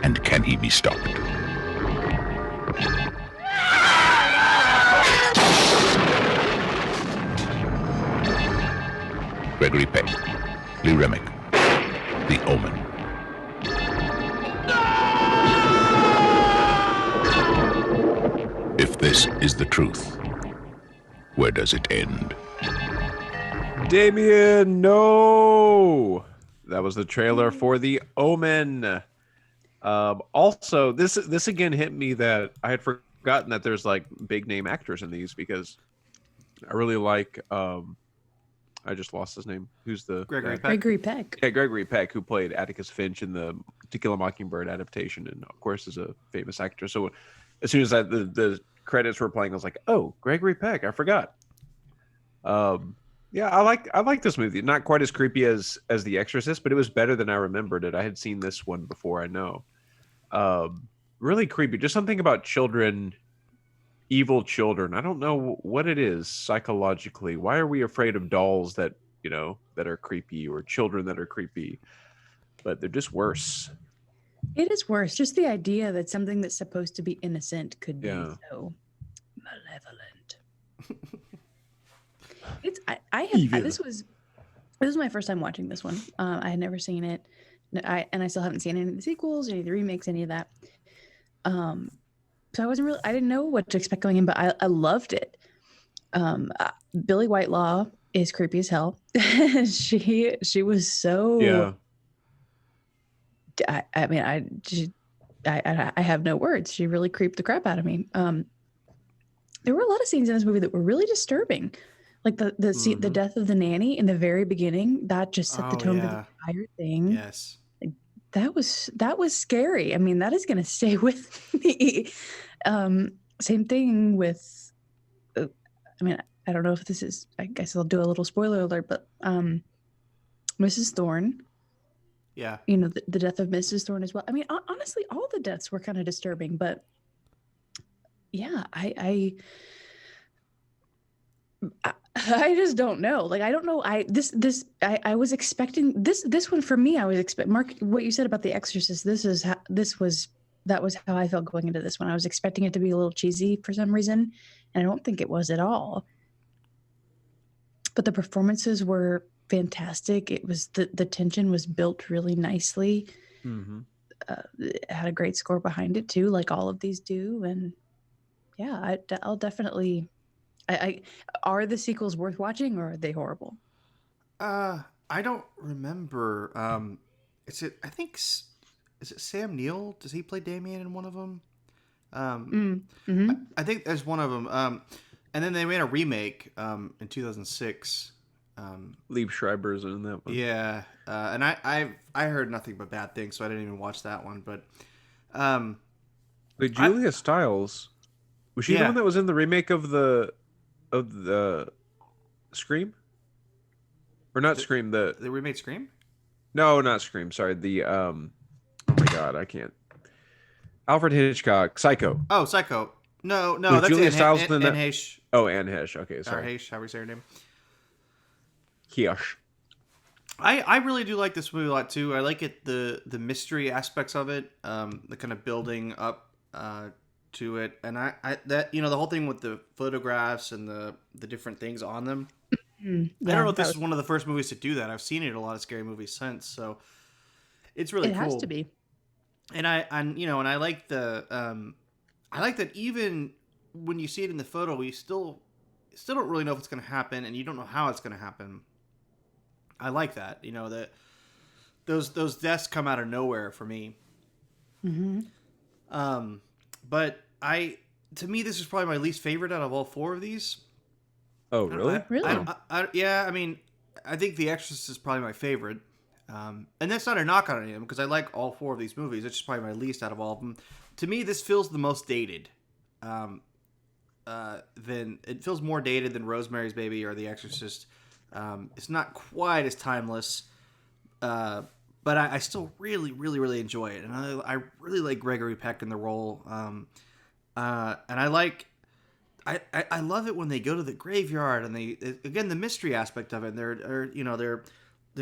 And can he be stopped? Gregory Peck, Lee Remick, The Omen. If this is the truth, where does it end? Damien, no! That was the trailer for The Omen. Also, this again hit me that I had forgotten that there's like big name actors in these, because I really like I just lost his name. Who's the Gregory Peck? Gregory Peck. Yeah, Gregory Peck, who played Atticus Finch in the To Kill a Mockingbird adaptation, and of course is a famous actor. So as soon as the credits were playing, I was like, oh, Gregory Peck, I forgot. Yeah, I like this movie. Not quite as creepy as The Exorcist, but it was better than I remembered it. I had seen this one before, I know. Really creepy. Just something about children, evil children. I don't know what it is psychologically. Why are we afraid of dolls that are creepy, or children that are creepy? But they're just worse. It is worse. Just the idea that something that's supposed to be innocent could be so malevolent. This was my first time watching this one. I had never seen it. I still haven't seen any of the sequels, any of the remakes, any of that. So I didn't know what to expect going in, but I loved it. Billy Whitelaw is creepy as hell. she was so. Yeah. I have no words. She really creeped the crap out of me. There were a lot of scenes in this movie that were really disturbing, like the death of the nanny in the very beginning. That just set the tone for the entire thing. Yes, that was scary. I mean, that is going to stay with me. Same thing with. I don't know if this is. I guess I'll do a little spoiler alert, but Mrs. Thorne. Yeah. The death of Mrs. Thorne as well. I mean, honestly, all the deaths were kind of disturbing, but yeah, I just don't know. Like, I don't know. I was expecting this one for me. I was expecting, Mark, what you said about The Exorcist. That was how I felt going into this one. I was expecting it to be a little cheesy for some reason, and I don't think it was at all. But the performances were fantastic. It was the tension was built really nicely. Mm-hmm. It had a great score behind it too, like all of these do. And yeah, I'll definitely. Are the sequels worth watching, or are they horrible? I don't remember. Is it Sam Neill? Does he play Damien in one of them? Mm-hmm. I think there's one of them. And then they made a remake in 2006. Liev Schreiber's in that one. Yeah, and I heard nothing but bad things, so I didn't even watch that one. But Julia Stiles, was she the one that was in the remake of the Scream? Or not Scream? The remake Scream? No, not Scream. Sorry, the oh my God, I can't. Alfred Hitchcock, Psycho. Oh, Psycho. No, was that's Julia Stiles Anne Heche. Oh, Anne Heche. Okay, sorry. Heche, how do we say her name? Heche. I really do like this movie a lot too. I like it the mystery aspects of it, the kind of building up to it, and I that the whole thing with the photographs and the different things on them. Yeah, I don't know if this is one of the first movies to do that. I've seen it in a lot of scary movies since, so it's really cool. It has to be. And I like I like that even when you see it in the photo, you still don't really know if it's going to happen, and you don't know how it's going to happen. I like that, that those deaths come out of nowhere for me. Mm-hmm. But to me, this is probably my least favorite out of all four of these. Oh, really? Really? Yeah, I mean, I think The Exorcist is probably my favorite. And that's not a knock on any of them, because I like all four of these movies. It's just probably my least out of all of them. To me, this feels the most dated. It feels more dated than Rosemary's Baby or The Exorcist. It's not quite as timeless, but I still really, really, really enjoy it, and I really like Gregory Peck in the role. And I love it when they go to the graveyard and again the mystery aspect of it. They're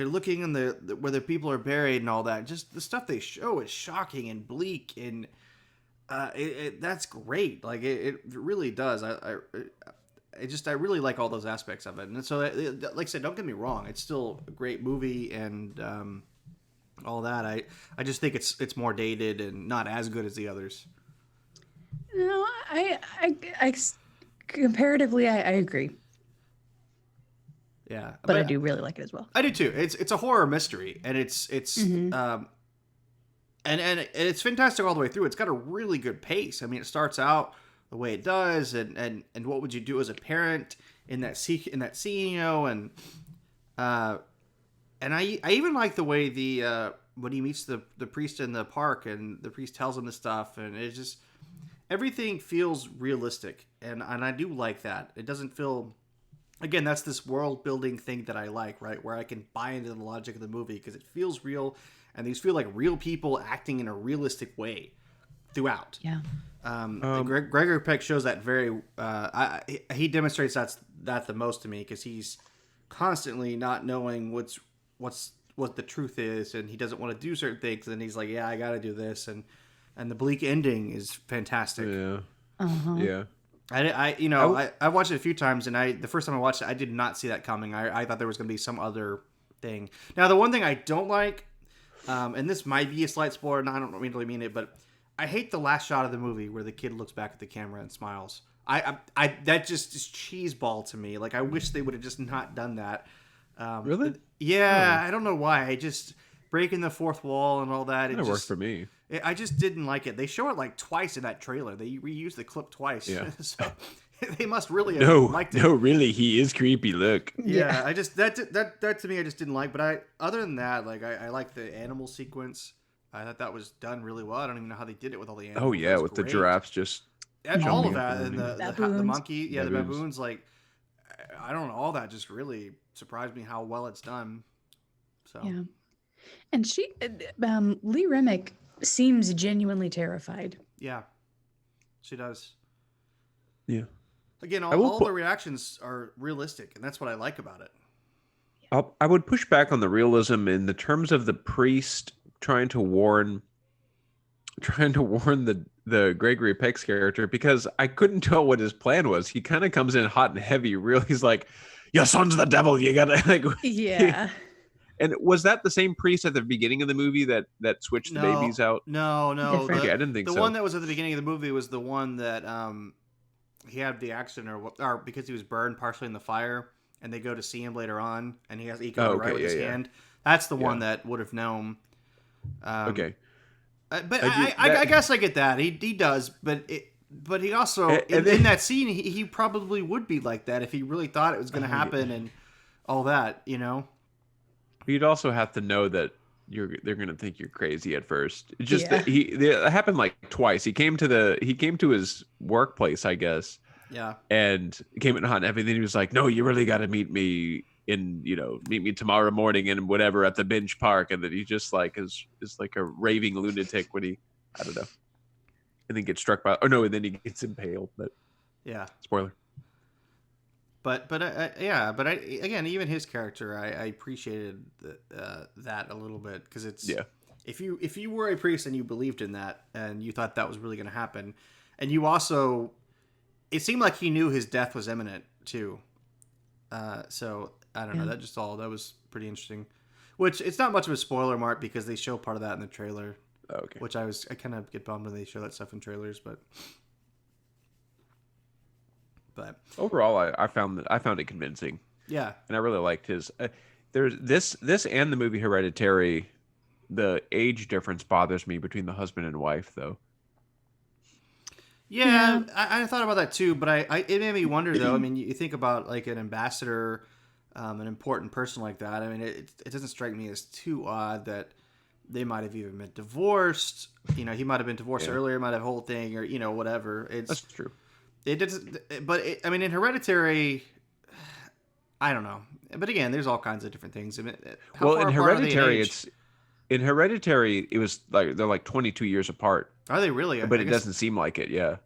looking in where the people are buried and all that. Just the stuff they show is shocking and bleak, and that's great. Like it really does. I really like all those aspects of it. And so, like I said, don't get me wrong, it's still a great movie and all that. I just think it's more dated and not as good as the others. No, I comparatively, I agree. Yeah, but I do really like it as well. I do too. It's a horror mystery, and it's and it's fantastic all the way through. It's got a really good pace. I mean, it starts out the way it does, and what would you do as a parent in that scene, and I even like the way when he meets the priest in the park, and the priest tells him this stuff, and it's just everything feels realistic, and I do like that. It doesn't feel, again, that's this world building thing that I like, right? Where I can buy into the logic of the movie because it feels real, and these feel like real people acting in a realistic way throughout. Yeah. Gregory Peck shows that very. He demonstrates that the most to me, because he's constantly not knowing what the truth is, and he doesn't want to do certain things, and he's like, yeah, I got to do this, and the bleak ending is fantastic. Yeah. Uh-huh. Yeah. I watched it a few times, and the first time I watched it, I did not see that coming. I thought there was going to be some other thing. Now, the one thing I don't like, and this might be a slight spoiler, and I don't really mean it, but I hate the last shot of the movie where the kid looks back at the camera and smiles. That just is cheeseball to me. Like, I wish they would have just not done that. Really? Yeah, I don't know why. I just breaking the fourth wall and all that. It worked for me. I just didn't like it. They show it like twice in that trailer. They reused the clip twice. Yeah. So they must really have liked it. No, really, he is creepy. Look. Yeah, I just that to me I just didn't like. But other than that, like I like the animal sequence. I thought that was done really well. I don't even know how they did it with all the animals. Oh yeah, with great. the giraffes just. All of that, and the monkey, the baboons. baboons. Like, I don't know, all that just really surprised me how well it's done. So yeah, and Lee Remick seems genuinely terrified. Yeah, she does. Yeah. Again, all the reactions are realistic, and that's what I like about it. I would push back on the realism in the terms of the priest trying to warn the Gregory Peck's character, because I couldn't tell what his plan was. He kind of comes in hot and heavy. Really, he's like, "Your son's the devil. You gotta like." Yeah. And was that the same priest at the beginning of the movie that switched the babies out? No. Okay, I didn't think so. The one that was at the beginning of the movie was the one that he had the accident or because he was burned partially in the fire, and they go to see him later on, and he can write with his hand. That's the one that would have known. Okay. But I guess I get that. He does, but he also in that scene he probably would be like that if he really thought it was going to happen and all that, You'd also have to know that they're going to think you're crazy at first. It's just that it happened like twice. He came to his workplace, I guess. Yeah. And came in hot and heavy. Then he was like, "No, you really got to meet me meet me tomorrow morning and whatever at the Binge Park." And then he just like is like a raving lunatic when I don't know. And then gets struck by, and then he gets impaled. But yeah, spoiler. But again, even his character, I appreciated that a little bit, because it's if you were a priest and you believed in that and you thought that was really going to happen, And you also, it seemed like he knew his death was imminent too. So I don't know. That was pretty interesting. Which it's not much of a spoiler, Mark, because they show part of that in the trailer. Okay. Which I kind of get bummed when they show that stuff in trailers, but overall, I found it convincing. Yeah, and I really liked his. There's this and the movie Hereditary. The age difference bothers me between the husband and wife, though. Yeah. I thought about that too, but it made me wonder though. I mean, you think about like an ambassador, an important person like that. I mean, it doesn't strike me as too odd that they might have even been divorced. You know, he might have been divorced earlier, might have a whole thing, or whatever. That's true. It doesn't, but I mean, in Hereditary, I don't know. But again, there's all kinds of different things. I mean, in Hereditary, it was like they're like 22 years apart. Are they really? But it doesn't seem like it. Yeah.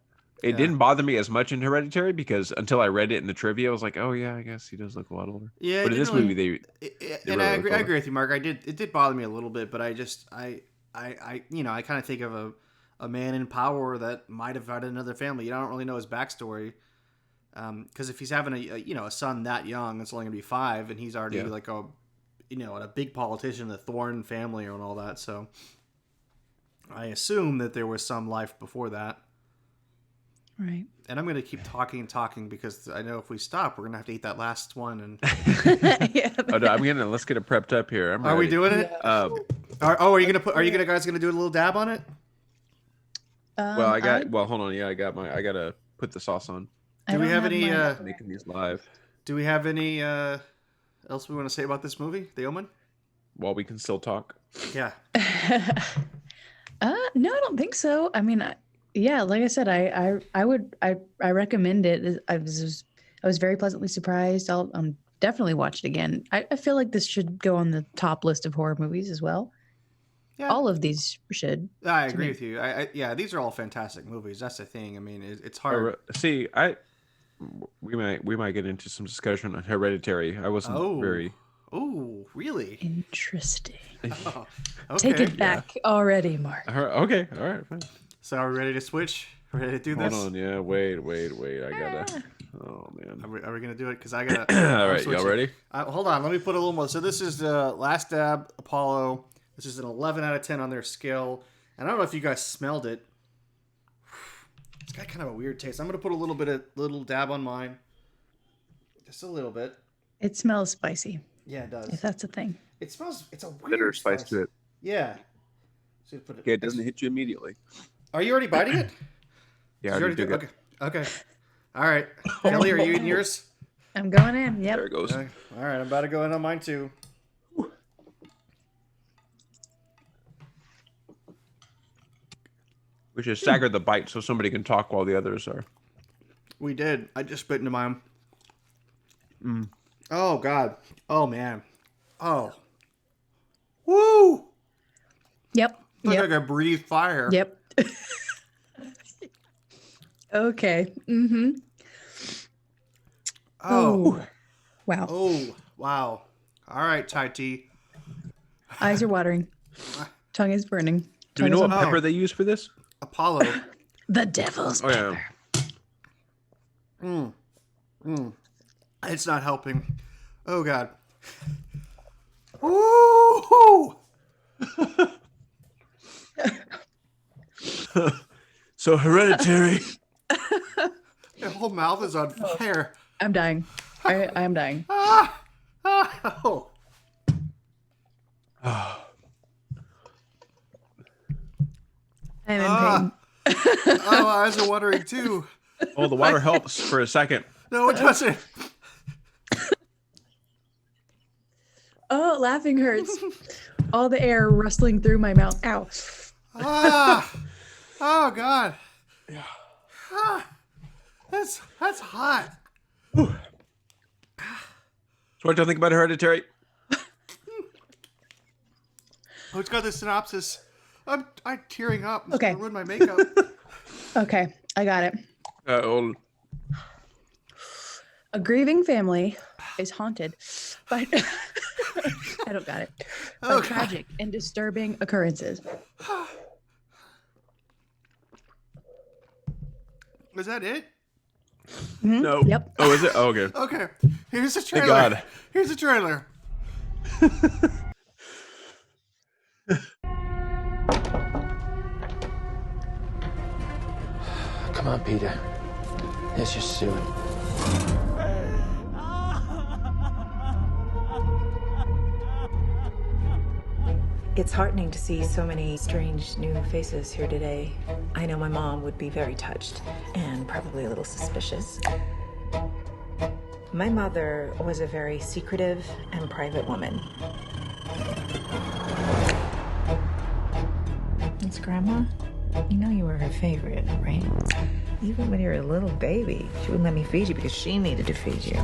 It didn't bother me as much in Hereditary because until I read it in the trivia, I was like, oh yeah, I guess he does look a lot older. Yeah. But in this movie, I agree with you, Mark. It did bother me a little bit, but I kind of think of a man in power that might have had another family. I don't really know his backstory. Because if he's having a son that young, it's only gonna be 5, and he's already like a big politician, the Thorne family, and all that. So I assume that there was some life before that. Right. And I'm gonna keep talking because I know if we stop, we're gonna have to eat that last one. And let's get it prepped up here. Are we doing it? Are you guys gonna do a little dab on it? Well, hold on. Yeah, I gotta put the sauce on. Do we have any making these live? Do we have any else we want to say about this movie, The Omen? While we can still talk. Yeah. No, I don't think so. I mean, like I said, I recommend it. I was very pleasantly surprised. I'll definitely watch it again. I feel like this should go on the top list of horror movies as well. Yeah. All of these should. I agree with you. These are all fantastic movies. That's the thing. I mean, it's hard. We might get into some discussion on Hereditary. I wasn't very. Oh, really? Interesting. Okay. Take it back already, Mark. Okay. All right. Fine. So are we ready to switch? Ready to do this? Hold on. Yeah. Wait. I gotta. Oh man. Are we gonna do it? Because I gotta. All right. Y'all ready? Hold on. Let me put a little more. So this is the Last Dab Apollo. This is an 11 out of 10 on their scale. And I don't know if you guys smelled it. It's got kind of a weird taste. I'm going to put a little dab on mine. Just a little bit. It smells spicy. Yeah, it does. If that's a thing. It smells, it's a weird bitter spice to it. Yeah. So it doesn't hit you immediately. Are you already biting it? Yeah, I already did it. Okay. All right. Kelly, are you eating yours? I'm going in. Yep. There it goes. All right. I'm about to go in on mine too. We should stagger the bite so somebody can talk while the others are. We did. I just spit into mine. Oh, God. Oh, man. Oh. Woo! Yep. Looks like I breathed fire. Yep. Okay. Mm-hmm. Oh. Wow. Oh, wow. All right, Thai tea. Eyes are watering. Tongue is burning. Do we know what pepper they use for this? Apollo. The devil's pepper. Yeah. It's not helping. Oh, God. Woo! So Hereditary. My whole mouth is on fire. I'm dying. I am dying. Oh. I'm in pain. Oh, my eyes are watering too. Oh, the water helps for a second. No, it doesn't. Oh, laughing hurts. All the air rustling through my mouth. Ow. Oh, God. Yeah. That's hot. So what do you think about Hereditary? Oh, it's got the synopsis. I'm tearing up. It's okay. gonna ruin my makeup. Okay, I got it. A grieving family is haunted by I don't got it. By tragic and disturbing occurrences. Is that it? No. Yep. Oh, is it? Oh, okay. Okay. Here's the trailer. Thank God. Here's the trailer. Come on, Peter. It's just soon. It's heartening to see so many strange new faces here today. I know my mom would be very touched and probably a little suspicious. My mother was a very secretive and private woman. It's Grandma. You know you were her favorite, right? Even when you were a little baby, she wouldn't let me feed you because she needed to feed you.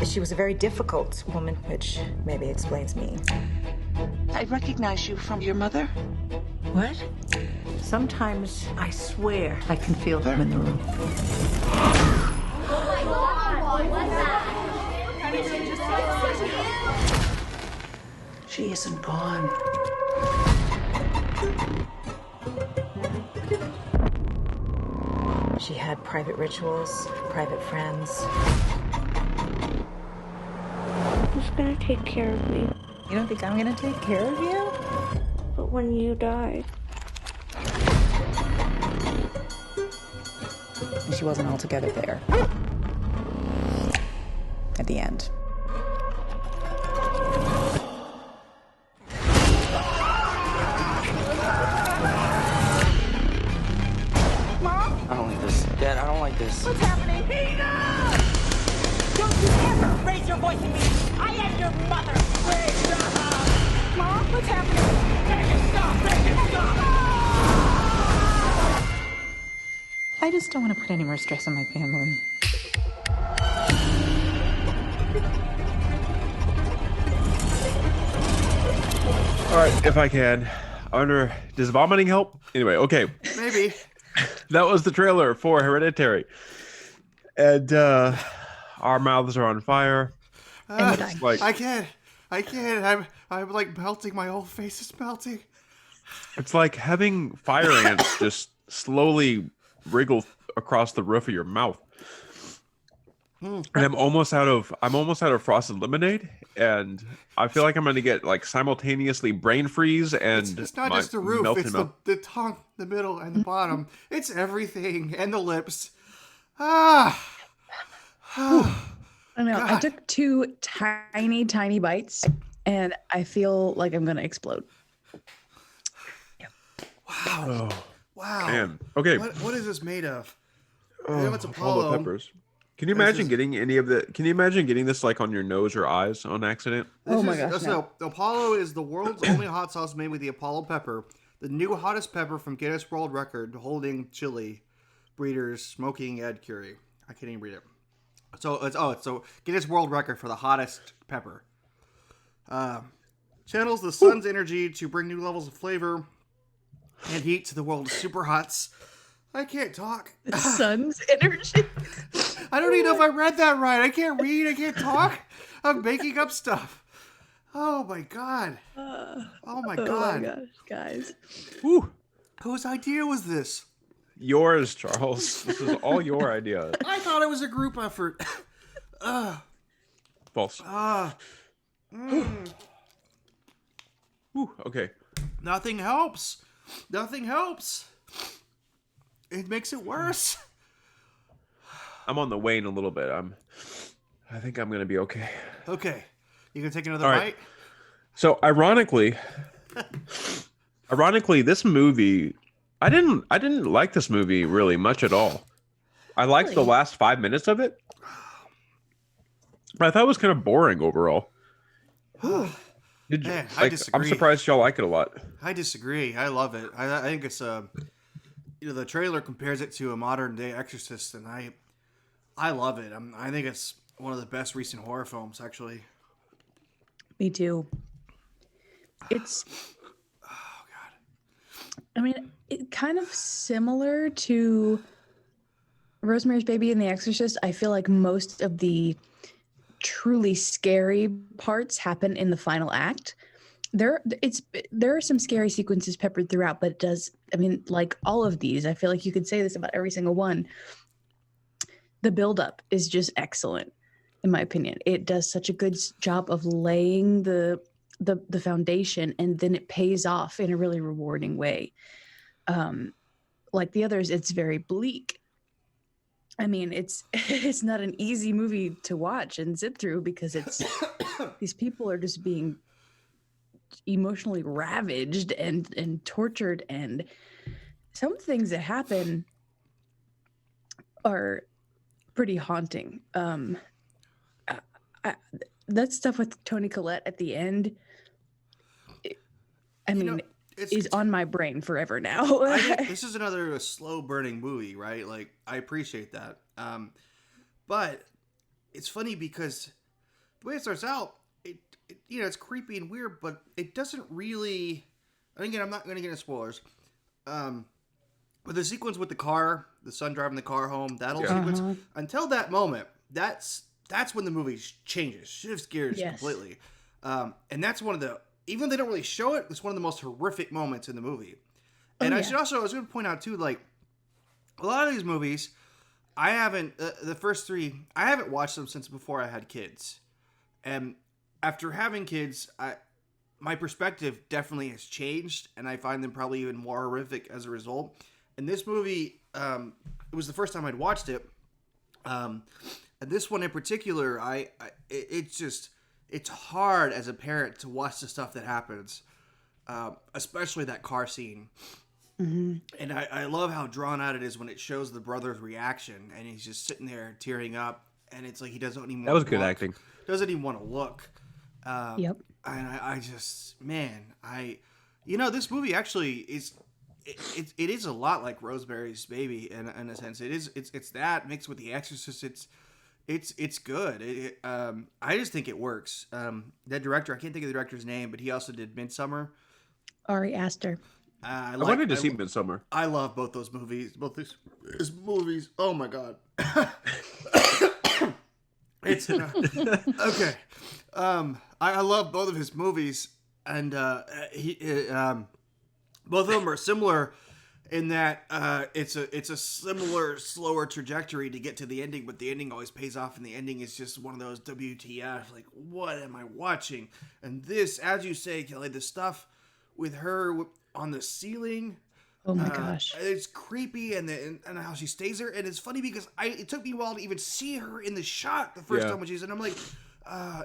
She was a very difficult woman, which maybe explains me. I recognize you from your mother. What? Sometimes I swear I can feel them in the room. Oh my God! What's that? She isn't gone. She had private rituals, private friends. Who's gonna take care of me? You don't think I'm gonna take care of you? But when you die. And she wasn't altogether there. At the end. I don't like this. Dad, I don't like this. What's happening? Peter! Don't you ever raise your voice at me! I am your mother! Wait, stop! Mom, what's happening? Make it stop! Make it stop! I just don't want to put any more stress on my family. All right, if I can. I wonder, does vomiting help? Anyway, okay. Maybe. That was the trailer for Hereditary. And our mouths are on fire. I can't. I'm like melting. My whole face is melting. It's like having fire ants just slowly wriggle across the roof of your mouth. And I'm almost out of frosted lemonade, and I feel like I'm going to get like simultaneously brain freeze and it's not just the roof, it's the tongue, the middle, and the bottom. It's everything, and the lips. I know. God. I took 2 tiny bites, and I feel like I'm going to explode. Wow. Oh, wow. Man. Okay. What is this made of? Oh, I know it's Apollo. Peppers. Can you imagine getting any of the? Can you imagine getting this like on your nose or eyes on accident? Oh my gosh! No. Apollo is the world's only hot sauce made with the Apollo pepper, the new hottest pepper from Guinness World Record holding chili breeders smoking Ed Curie. I can't even read it. So Guinness World Record for the hottest pepper. Channels the sun's energy to bring new levels of flavor and heat to the world's super hots. I can't talk. The sun's energy. I don't even know if I read that right. I can't read. I can't talk. I'm making up stuff. Oh my God. Oh my God. Oh my gosh, guys. Whew. Whose idea was this? Yours, Charles. This is all your idea. I thought it was a group effort. False. Whew. Okay. Nothing helps. Nothing helps. It makes it worse. I'm on the wane a little bit. I think I'm gonna be okay. Okay. You gonna take another All bite? Right. So ironically, this movie, I didn't like this movie really much at all. I liked the last 5 minutes of it, but I thought it was kind of boring overall. Man, I disagree. I'm surprised y'all like it a lot. I disagree. I love it. I think it's the trailer compares it to a modern day Exorcist, and I love it. I think it's one of the best recent horror films, actually. Me too. It's. Oh God. I mean, it kind of similar to Rosemary's Baby and The Exorcist. I feel like most of the truly scary parts happen in the final act. there are some scary sequences peppered throughout, but it does, I mean, like all of these, I feel like you could say this about every single one. The buildup is just excellent, in my opinion. It does such a good job of laying the foundation, and then it pays off in a really rewarding way. Like the others, it's very bleak. I mean, it's not an easy movie to watch and sit through, because it's these people are just being emotionally ravaged and tortured, and some things that happen are pretty haunting. That stuff with Toni Collette at the end, is on my brain forever now. I think this is another slow burning movie, right? Like, I appreciate that. But it's funny because the way it starts out, it's creepy and weird, but it doesn't really, and again, I'm not going to get into spoilers. But the sequence with the car, the son driving the car home, that whole sequence, until that moment, that's when the movie changes, shifts gears completely. And that's one of the, even though they don't really show it, it's one of the most horrific moments in the movie. And I was going to point out too, like, a lot of these movies, I haven't, the first three, I haven't watched them since before I had kids. And after having kids, my perspective definitely has changed, and I find them probably even more horrific as a result. And this movie, it was the first time I'd watched it. And this one in particular, it's hard as a parent to watch the stuff that happens, especially that car scene. Mm-hmm. And I love how drawn out it is when it shows the brother's reaction, and he's just sitting there tearing up, and it's like he doesn't even. That was good acting. Doesn't even want to look. Yep. And I just, man, this movie actually is. It is a lot like Rosemary's Baby in a sense. It's that mixed with The Exorcist. It's good. I just think it works. That director, I can't think of the director's name, but he also did Midsommar. Ari Aster. I wanted to see Midsommar. I love both those movies. Both these movies. Oh my god. It's okay. I love both of his movies, and both of them are similar in that it's a similar, slower trajectory to get to the ending, but the ending always pays off, and the ending is just one of those WTF, like, what am I watching? And this, as you say, Kelly, the stuff with her on the ceiling. Oh my gosh. It's creepy, and how she stays there, and it's funny because it took me a while to even see her in the shot the first time when she's in. I'm like,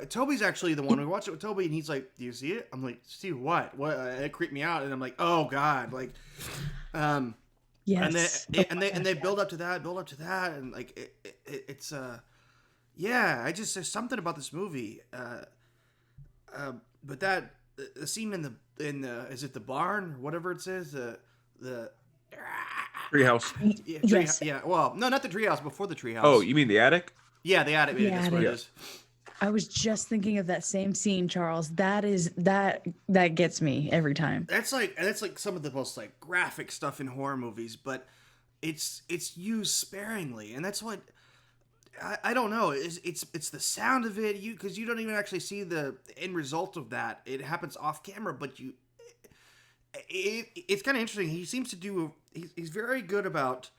Toby's actually the one. We watched it with Toby, and he's like, "Do you see it?" I'm like, "See what?" What? It creeped me out, and I'm like, "Oh God!" Like, yes. And they build up to that, and like it's I just, there's something about this movie. But that the scene in the is it the barn or whatever it says, the treehouse. Yes. Yeah. Well, no, not the treehouse. Before the treehouse. Oh, you mean the attic? Yeah, the attic. Yeah, that's what it is. I was just thinking of that same scene, Charles. That gets me every time. That's like some of the most like graphic stuff in horror movies, but it's used sparingly, and that's what I don't know. It's the sound of it, because you don't even actually see the end result of that. It happens off camera, but it's kind of interesting. He seems to do. He's very good about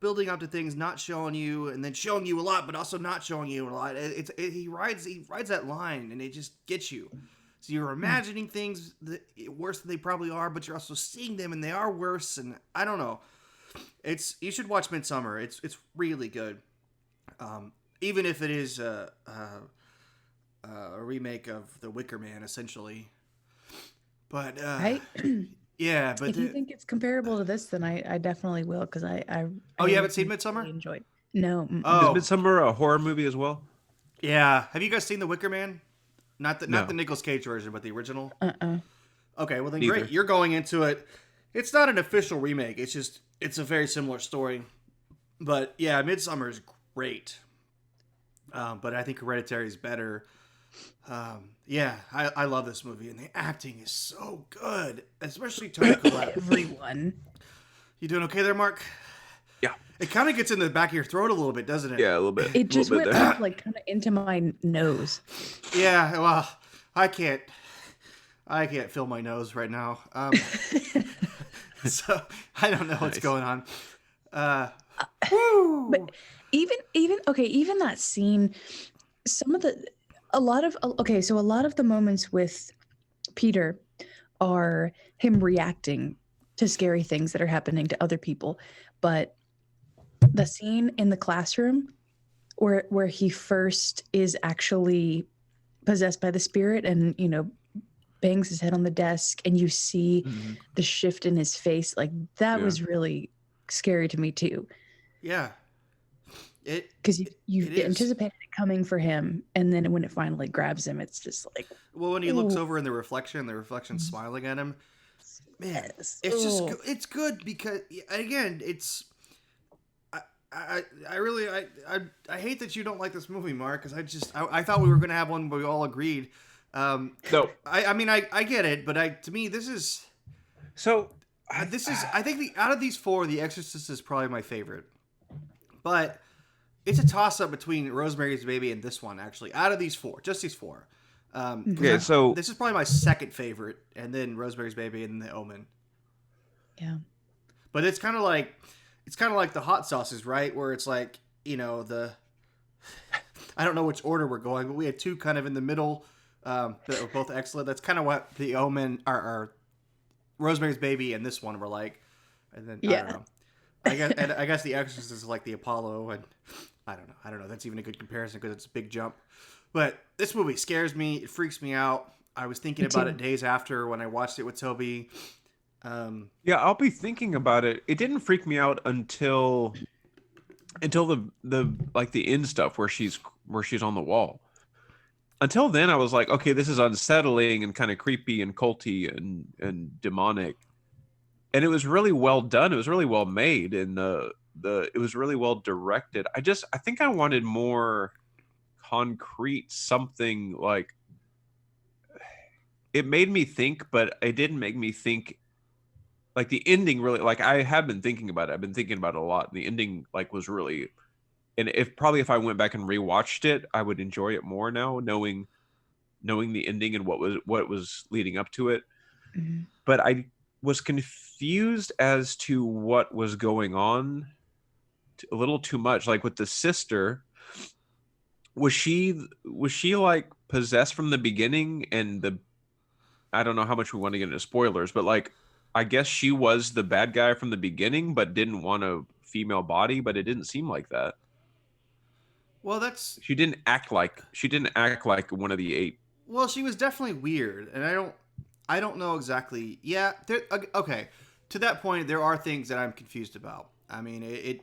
building up to things, not showing you, and then showing you a lot, but also not showing you a lot. He rides that line, and it just gets you. So you're imagining things worse than they probably are, but you're also seeing them, and they are worse. And I don't know. You should watch Midsommar. It's really good. Even if it is a remake of The Wicker Man, essentially. But right. Yeah, but if you think it's comparable to this, then I definitely will, because I you haven't seen Midsommar? Really enjoyed. No. Oh, is Midsommar a horror movie as well? Yeah. Have you guys seen The Wicker Man? Not the Nicolas Cage version, but the original. Okay, well then great. You're going into it. It's not an official remake. It's a very similar story. But yeah, Midsommar is great. But I think Hereditary is better. I love this movie, and the acting is so good, especially Toni Collette. Everyone. You doing okay there, Mark? Yeah. It kind of gets in the back of your throat a little bit, doesn't it? Yeah, a little bit. It just went up, like, kind of into my nose. Yeah, well, I can't I can't feel my nose right now. So I don't know what's going on. But even that scene, a lot of the moments with Peter are him reacting to scary things that are happening to other people. But the scene in the classroom where he first is actually possessed by the spirit and, bangs his head on the desk and you see the shift in his face, like that was really scary to me too. Yeah. Because you anticipated it coming for him, and then when it finally grabs him, it's just like... Well, when he looks over in the reflection's smiling at him, man, it's just... It's good because, again, it's... I really hate that you don't like this movie, Mark, because I thought we were going to have one where we all agreed. No. I mean, I get it, but to me, this is... So... I think out of these four, The Exorcist is probably my favorite. But... It's a toss-up between Rosemary's Baby and this one, actually. Out of these four. Just these four. So... This is probably my second favorite, and then Rosemary's Baby and then The Omen. Yeah. But it's kind of like the hot sauces, right? Where it's like, I don't know which order we're going, but we had two kind of in the middle that were both excellent. That's kind of what The Omen, or Rosemary's Baby and this one were like. And then, I don't know. I guess The Exorcist is like the Apollo, and I don't know. That's even a good comparison because it's a big jump. But this movie scares me. It freaks me out. I was thinking about it days after when I watched it with Toby. Yeah, I'll be thinking about it. It didn't freak me out until the like the end stuff where she's on the wall. Until then, I was like, okay, this is unsettling and kind of creepy and culty and demonic. And it was really well done. It was really well made, and it was really well directed. I think I wanted more concrete, something like it made me think, but it didn't make me think. Like the ending really, like I have been thinking about it. I've been thinking about it a lot. And the ending was really, and if I went back and rewatched it, I would enjoy it more now, knowing the ending and what was leading up to it. Mm-hmm. But I was confused as to what was going on a little too much. Like with the sister, was she like possessed from the beginning? And I don't know how much we want to get into spoilers, but like, I guess she was the bad guy from the beginning, but didn't want a female body, but it didn't seem like that. Well, she didn't act like one of the 8. Well, she was definitely weird, and I don't know exactly. Yeah, okay. To that point, there are things that I'm confused about. I mean, it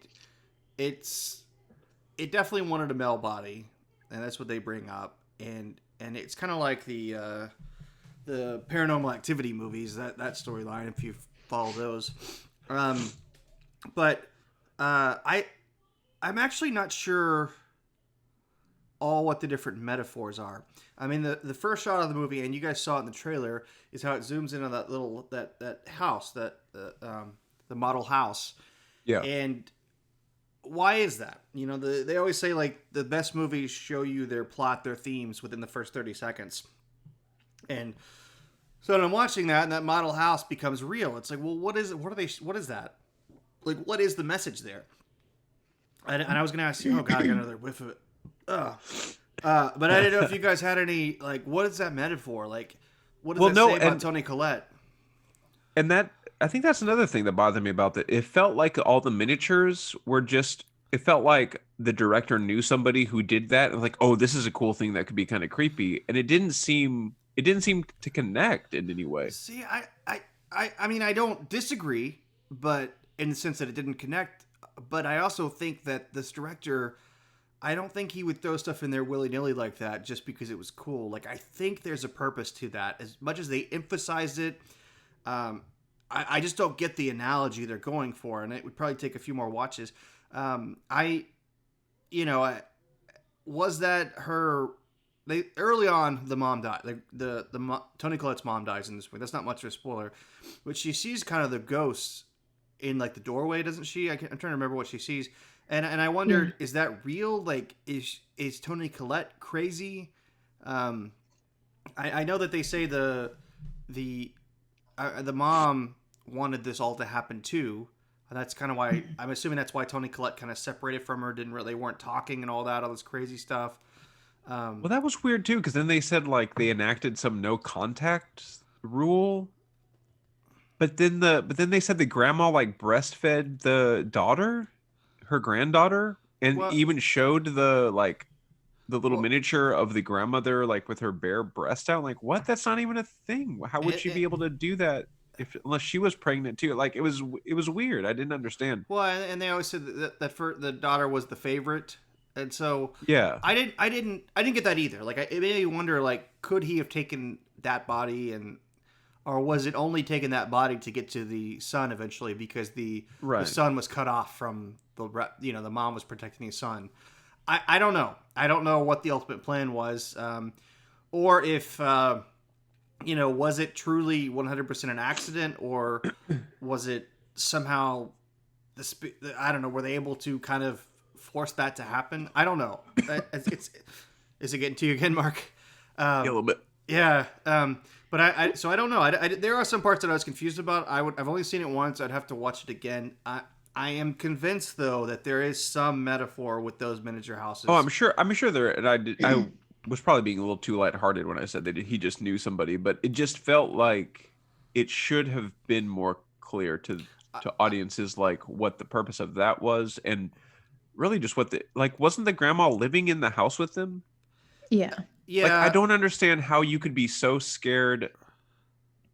definitely wanted a male body, and that's what they bring up, and it's kind of like the Paranormal Activity movies, that storyline, if you follow those. But I'm actually not sure all what the different metaphors are. I mean, the first shot of the movie, and you guys saw it in the trailer, is how it zooms in on that little that house, the model house. Yeah. And why is that? They always say like the best movies show you their plot, their themes within the first 30 seconds. And so when I'm watching that, and that model house becomes real, it's like, well, what is it? What is that? Like, what is the message there? And I was going to ask you, oh God, I got another whiff of it. But I didn't know if you guys had any, like, what is that metaphor? Like, what does that say about Toni Collette? And I think that's another thing that bothered me about that. It felt like all the miniatures were it felt like the director knew somebody who did that. And like, oh, this is a cool thing that could be kind of creepy. And it didn't seem to connect in any way. See, I mean, I don't disagree, but in the sense that it didn't connect. But I also think that this director, I don't think he would throw stuff in there willy-nilly like that just because it was cool. Like, I think there's a purpose to that. As much as they emphasized it, I just don't get the analogy they're going for, and it would probably take a few more watches. Was that her... early on, the mom died. Toni Collette's mom dies in this movie. That's not much of a spoiler, but she sees kind of the ghosts in like the doorway, doesn't she? I'm trying to remember what she sees, and I wondered, is that real? Like, is Toni Collette crazy? I know that they say the mom wanted this all to happen too. And that's kind of why I'm assuming that's why Toni Collette kind of separated from her. They weren't talking and all this crazy stuff. Well, that was weird too, because then they said like they enacted some no contact rule, but then they said the grandma like breastfed the daughter, her granddaughter, and even showed the little miniature of the grandmother like with her bare breast out. Like, what? That's not even a thing. How would she be able to do that unless she was pregnant too? Like, it was weird. I didn't understand. Well, and they always said that for the daughter was the favorite. And so yeah, I didn't get that either. Like, it made me wonder, like, could he have taken that body, or was it only taking that body to get to the son eventually because the son was cut off from the mom was protecting the son. I don't know. I don't know what the ultimate plan was, or if was it truly 100% an accident, or was it somehow I don't know. Were they able to kind of force that to happen? I don't know. Is it getting to you again, Mark? A little bit. Yeah. But I don't know. There are some parts that I was confused about. I've only seen it once. I'd have to watch it again. I am convinced though that there is some metaphor with those miniature houses. Oh, I'm sure there. And I was probably being a little too lighthearted when I said that he just knew somebody, but it just felt like it should have been more clear to audiences, like what the purpose of that was, and really just wasn't the grandma living in the house with them? Yeah. Yeah. Like, I don't understand how you could be so scared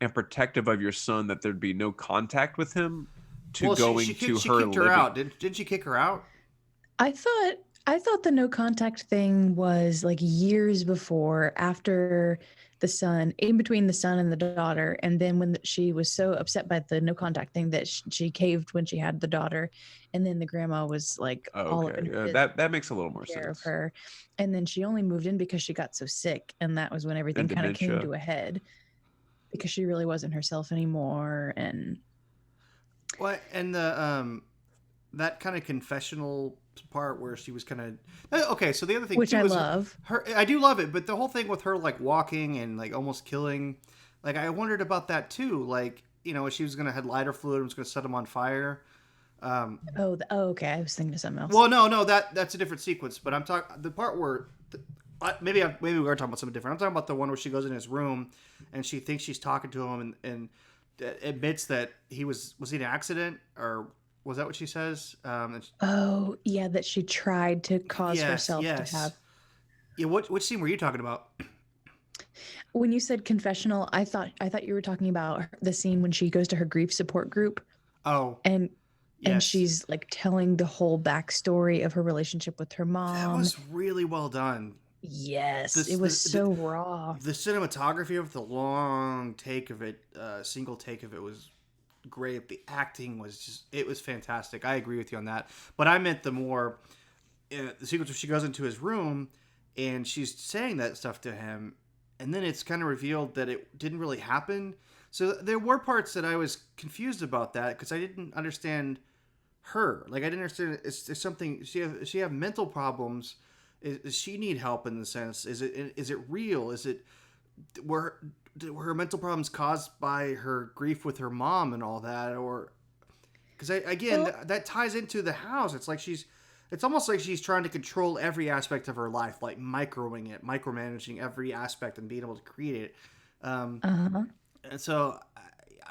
and protective of your son that there'd be no contact with him to she kicked her out. Didn't she kick her out? I thought the no contact thing was like years before, after the son, in between the son and the daughter. And then when she was so upset by the no contact thing that she caved when she had the daughter. And then the grandma was like, that makes a little more sense of her. And then she only moved in because she got so sick. And that was when everything kind of came to a head, because she really wasn't herself anymore. And the that kind of confessional part where she was kind of okay. So the other thing, which I love, I do love it, but the whole thing with her like walking and like almost killing, like I wondered about that too. Like, she was gonna have lighter fluid and was gonna set him on fire. Okay. I was thinking of something else. Well, no, that's a different sequence. But I'm talking the part where maybe we are talking about something different. I'm talking about the one where she goes in his room and she thinks she's talking to him and admits that was he an accident, or was that what she says? That she tried to cause herself to have. Yeah, which scene were you talking about? When you said confessional, I thought you were talking about the scene when she goes to her grief support group. Oh. And she's like telling the whole backstory of her relationship with her mom. That was really well done. Yes, it was so raw. The cinematography of the long take of it, single take of it, was great. The acting was it was fantastic. I agree with you on that. But I meant the more the sequence where she goes into his room and she's saying that stuff to him, and then it's kind of revealed that it didn't really happen. So there were parts that I was confused about that because I didn't understand her. Like, I didn't understand. Is something she have mental problems? Does she need help in the sense? Is it real? Were her mental problems caused by her grief with her mom and all that? Or because that ties into the house. It's almost like she's trying to control every aspect of her life, like micromanaging every aspect and being able to create it. And so,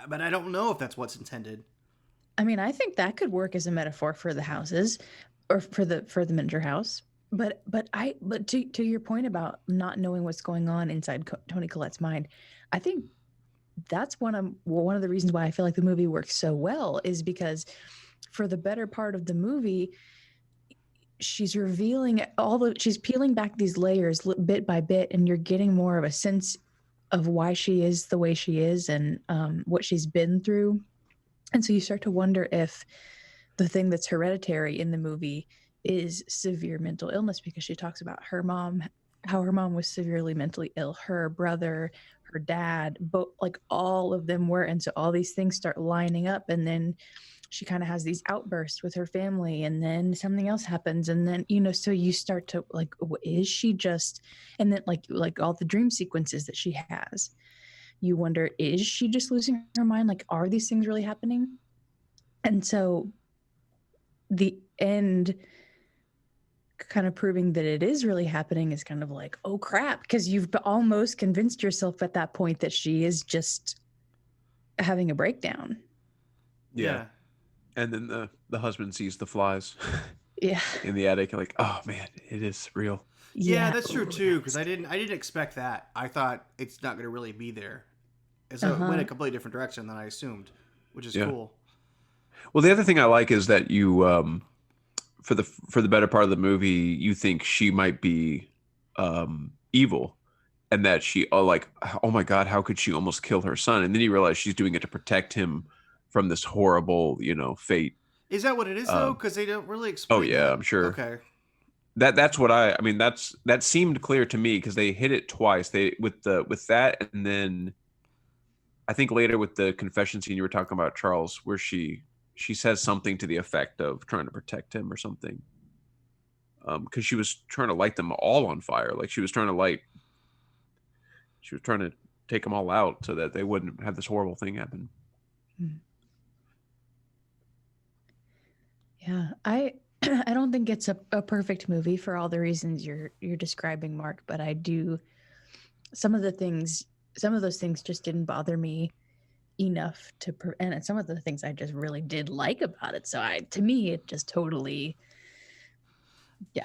but I don't know if that's what's intended. I mean, I think that could work as a metaphor for the houses, or for the miniature house. But to your point about not knowing what's going on inside Toni Collette's mind, I think that's one of the reasons why I feel like the movie works so well, is because for the better part of the movie, she's revealing she's peeling back these layers bit by bit, and you're getting more of a sense of why she is the way she is, and what she's been through. And so you start to wonder if the thing that's hereditary in the movie is severe mental illness, because she talks about her mom, how her mom was severely mentally ill, her brother, her dad, both, like all of them were. And so all these things start lining up, and then she kind of has these outbursts with her family, and then something else happens. And then, so you start to like, is she just, and then like all the dream sequences that she has, you wonder, is she just losing her mind? Like, are these things really happening? And so the end kind of proving that it is really happening is kind of like, oh crap, because you've almost convinced yourself at that point that she is just having a breakdown. Yeah. And then the husband sees the flies yeah in the attic, like, oh man, it is real. Yeah, that's true too, because I didn't expect that. I thought it's not going to really be there. And so it went a completely different direction than I assumed, which is cool. Well, the other thing I like is that you for the better part of the movie, you think she might be evil, and that she oh my god, how could she almost kill her son? And then you realize she's doing it to protect him from this horrible, fate. Is that what it is though? Because they don't really explain. Oh yeah, that. I'm sure. Okay. That's what I mean. That seemed clear to me because they hit it twice. They with that, and then I think later with the confession scene you were talking about, Charles, where she says something to the effect of trying to protect him or something. Because she was trying to light them all on fire. Like she was trying to take them all out so that they wouldn't have this horrible thing happen. Yeah, I don't think it's a perfect movie for all the reasons you're describing, Mark, but I do some of those things just didn't bother me enough and some of the things I just really did like about it. So to me it just totally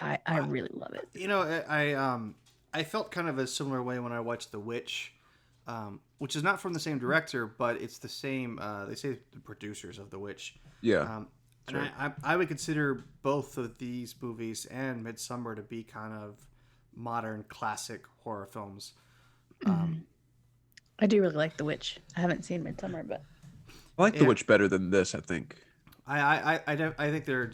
I really love it. I felt kind of a similar way when I watched The Witch, which is not from the same director, but it's the same they say the producers of The Witch. Yeah. And right. I would consider both of these movies and Midsommar to be kind of modern classic horror films. I do really like The Witch. I haven't seen Midsommar, but I like The Witch better than this, I think. I think they're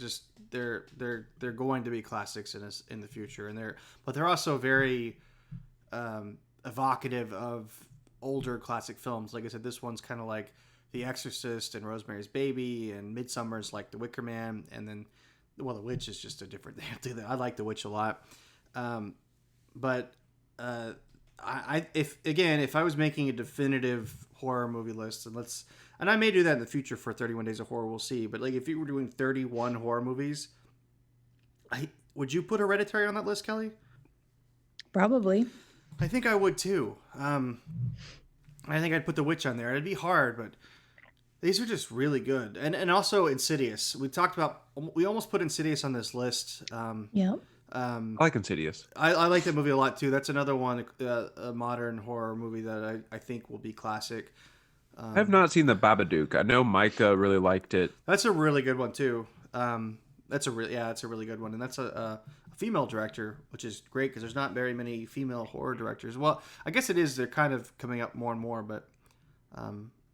going to be classics in the future, but they're also very evocative of older classic films. Like I said, this one's kind of like The Exorcist and Rosemary's Baby, and Midsommar's like The Wicker Man, and then The Witch is just a different thing. I like The Witch a lot, but if I was making a definitive horror movie list, and I may do that in the future for 31 Days of Horror, we'll see. But like if you were doing 31 horror movies, would you put Hereditary on that list, Kelly? Probably. I think I would too. I think I'd put The Witch on there. It'd be hard, but these are just really good. And also Insidious. We almost put Insidious on this list. Yep. I like Insidious. I like that movie a lot too. That's another one, a modern horror movie that I think will be classic. I have not seen The Babadook. I know Micah really liked it. That's a really good one too. That's a really good one, and that's a female director, which is great because there's not very many female horror directors. Well, I guess it is. They're kind of coming up more and more, but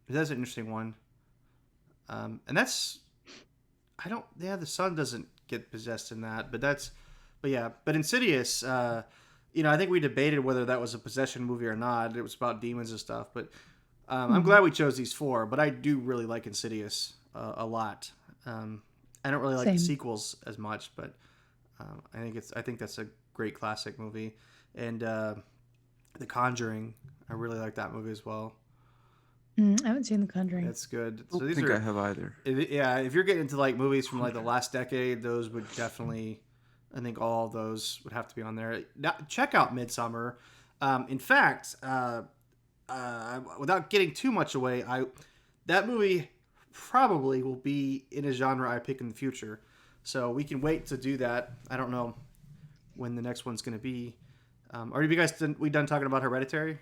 that's an interesting one. And that's the son doesn't get possessed in that, but Insidious. I think we debated whether that was a possession movie or not. It was about demons and stuff, but I'm glad we chose these four. But I do really like Insidious a lot. I don't really like the sequels as much, but I think that's a great classic movie. And The Conjuring, I really like that movie as well. I haven't seen The Conjuring. It's good. I don't think I have either. If you're getting into like movies from like the last decade, those would definitely, I think all of those would have to be on there. Now, check out Midsommar. In fact, without getting too much away, that movie probably will be in a genre I pick in the future. So we can wait to do that. I don't know when the next one's going to be. Are you guys done talking about Hereditary?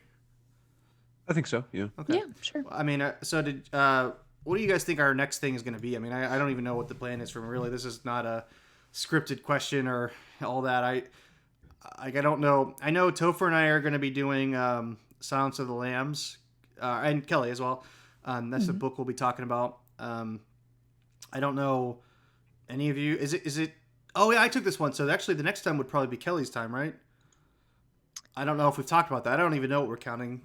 I think so, yeah. Okay. Yeah, sure. I mean, what do you guys think our next thing is going to be? I mean, I don't even know what the plan is for me, really. This is not a scripted question or all that. I don't know. I know Topher and I are going to be doing Silence of the Lambs, and Kelly as well. That's the book we'll be talking about. I don't know any of you. Is it? Oh yeah, I took this one. So actually, the next time would probably be Kelly's time, right? I don't know if we've talked about that. I don't even know what we're counting.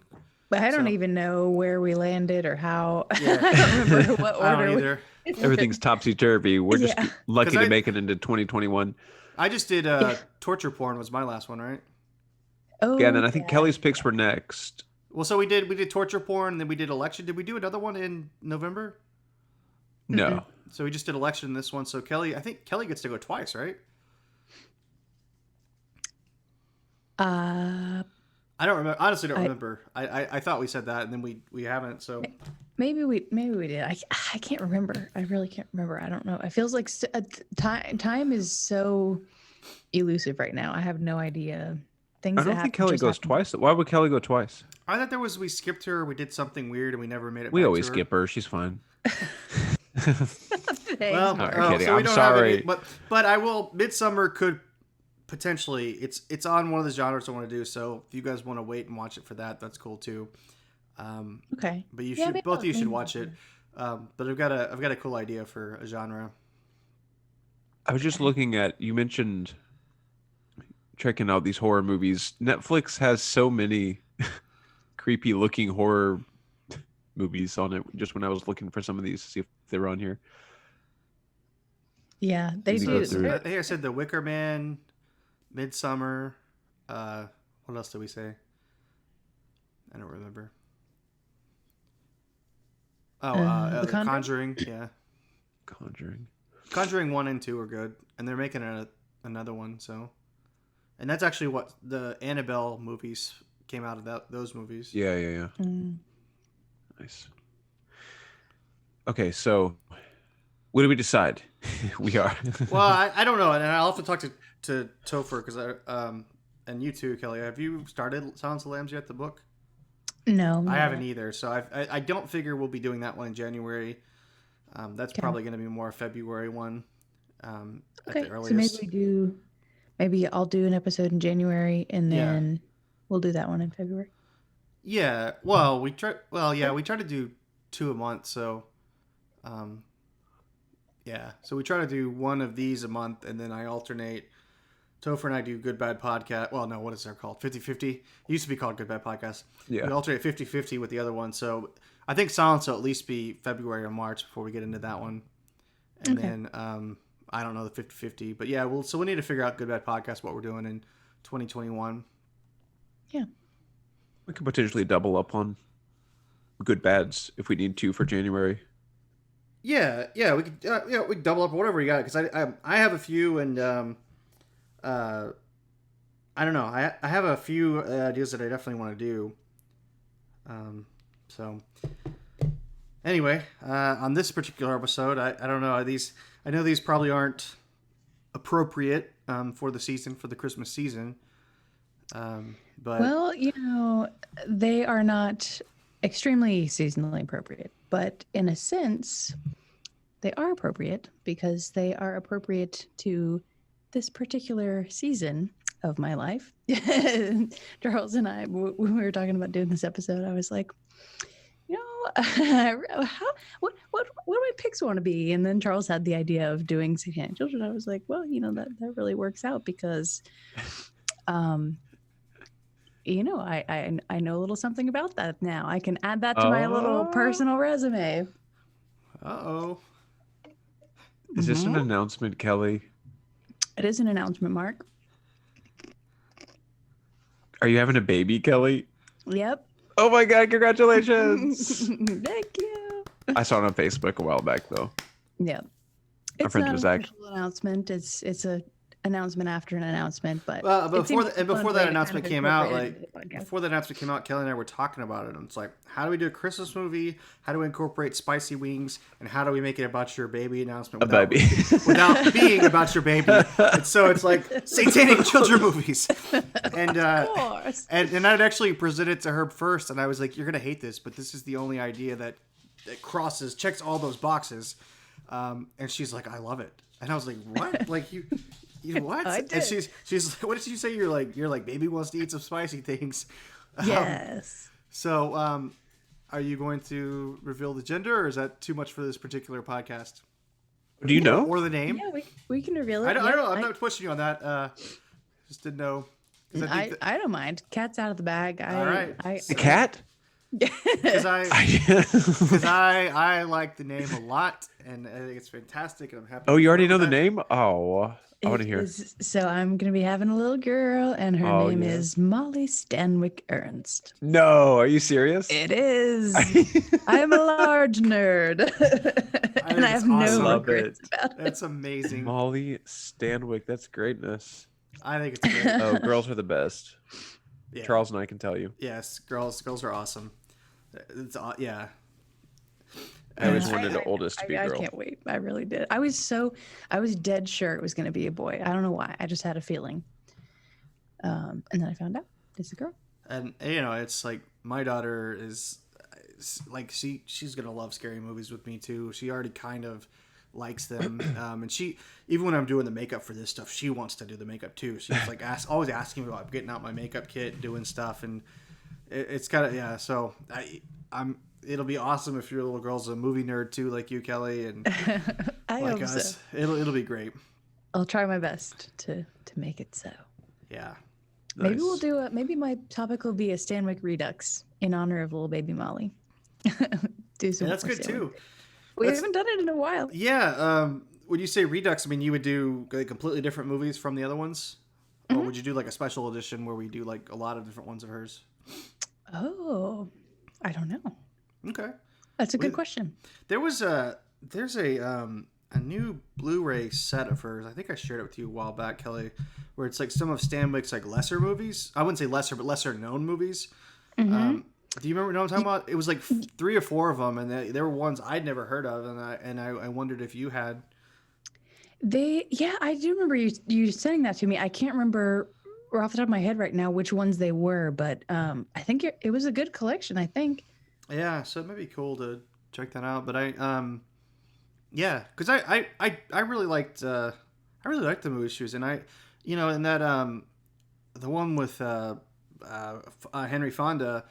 But I don't even know where we landed or how. Yeah. I don't remember what order. I don't either. Everything's topsy-turvy. We're just lucky to make it into 2021. I just did Torture Porn was my last one, right? Oh, yeah, and then I think Kelly's picks were next. Well, so we did torture porn, and then we did election. Did we do another one in November? No. So we just did election in this one. So I think Kelly gets to go twice, right? I don't remember. Honestly, don't remember. I thought we said that, and then we haven't. So maybe we did. I can't remember. I really can't remember. I don't know. It feels like time is so elusive right now. I have no idea. I don't think Kelly goes twice. Why would Kelly go twice? I thought we skipped her. We did something weird, and we never made it. We back always to her. skip her. She's fine. Well, kidding. So we I'm don't sorry. have any, but I will. Midsummer could potentially. It's on one of the genres I want to do. So if you guys want to wait and watch it for that, that's cool too. Okay. But you should both of you should watch it. But I've got a cool idea for a genre. I was just looking at. You mentioned checking out these horror movies. Netflix has so many creepy looking horror movies on it. Just when I was looking for some of these to see if they were on here. Yeah, they do. I think I said The Wicker Man, Midsummer. What else did we say? I don't remember. Oh, The Conjuring. Yeah. Conjuring 1 and 2 are good, and they're making another one. So, and that's actually what the Annabelle movies came out of those movies. Yeah. Nice. Okay, so what do we decide? We are. Well, I don't know, and I'll have to talk to Topher because and you too, Kelly. Have you started Silence of the Lambs yet? The book? No, I haven't either. So I don't figure we'll be doing that one in January. That's probably going to be more a February one. At the earliest. So maybe I'll do an episode in January, and then we'll do that one in February. Yeah. Well, we try to do 2 a month. So, So we try to do one of these a month, and then I alternate. Topher and I do Good Bad Podcast. Well, no, what is that called? 50-50? It used to be called Good Bad Podcast. Yeah. We alternate 50-50 with the other one. So I think Silence will at least be February or March before we get into that one. And then I don't know the 50-50. But yeah, so we need to figure out Good Bad Podcast, what we're doing in 2021. Yeah. We could potentially double up on Good Bads if we need to for January. Yeah, we could we could double up or whatever you got, because I have a few, and I don't know. I have a few ideas that I definitely want to do. So anyway, on this particular episode, I don't know. I know these probably aren't appropriate for the Christmas season. But well, they are not extremely seasonally appropriate, but in a sense, they are appropriate because they are appropriate to this particular season of my life. Charles and I, when we were talking about doing this episode, I was like, what do my picks want to be? And then Charles had the idea of doing Satanic Children. I was like, well, that really works out because, I know a little something about that now. I can add that to my little personal resume. Uh-oh. Is this an announcement, Kelly? It is an announcement, Mark. Are you having a baby, Kelly? Yep. Oh my God, congratulations. Thank you. I saw it on Facebook a while back, though. Yeah. Our friend was an official announcement. It's a announcement after an announcement, but before that announcement came out, Kelly and I were talking about it, and it's like, how do we do a Christmas movie? How do we incorporate spicy wings? And how do we make it about your baby announcement without being about your baby? And so it's like Satanic Children Movies, and and I'd actually present it to her first, and I was like, you're gonna hate this, but this is the only idea that checks all those boxes, and she's like, I love it, and I was like, what? Like you. What? I did. And she's like, what did she say? You're like, baby wants to eat some spicy things. Yes. So, are you going to reveal the gender, or is that too much for this particular podcast? Do you know? Or the name? Yeah, we can reveal it. I don't know. I'm not pushing you on that. Just didn't know. I don't mind. Cat's out of the bag. All right. The cat? Because I like the name a lot, and I think it's fantastic, and I'm happy. Oh, you already know the name? Oh, I want to hear. So I'm going to be having a little girl, and her name is Molly Stanwyck Ernst. No, are you serious? It is. I'm a large nerd. And I have no regrets about it. That's amazing. Molly Stanwyck, that's greatness. I think it's great. Oh, girls are the best. Yeah. Charles and I can tell you. Yes, girls are awesome. It's yeah. I always wanted the oldest to be a girl. I can't wait. I really did. I was dead sure it was going to be a boy. I don't know why. I just had a feeling. And then I found out it's a girl. And it's like my daughter is like she's going to love scary movies with me too. She already kind of likes them. And she, even when I'm doing the makeup for this stuff, she wants to do the makeup too. She's like always asking me about getting out my makeup kit, doing stuff, and it's kind of So it'll be awesome if your little girl's a movie nerd too, like you, Kelly, and I like hope us. So. It'll be great. I'll try my best to make it so. Yeah. Nice. Maybe we'll do maybe my topic will be a Stanwyck Redux in honor of little baby Molly. Do some. Yeah, that's good too. We haven't done it in a while. Yeah. When you say Redux, I mean you would do like completely different movies from the other ones, or would you do like a special edition where we do like a lot of different ones of hers? Oh, I don't know. Okay, that's a good question. There's a new Blu-ray set of hers. I think I shared it with you a while back, Kelly, where it's like some of Stanwyck's like lesser movies. I wouldn't say lesser, but lesser known movies. Mm-hmm. Do you remember what I'm talking about? It was like 3 or 4 of them, and there were ones I'd never heard of, and I wondered if you had. I do remember you sending that to me. I can't remember off the top of my head right now which ones they were, but I think it was a good collection. I think. Yeah, so it might be cool to check that out. But because I really liked the movie she was in. And that the one with Henry Fonda.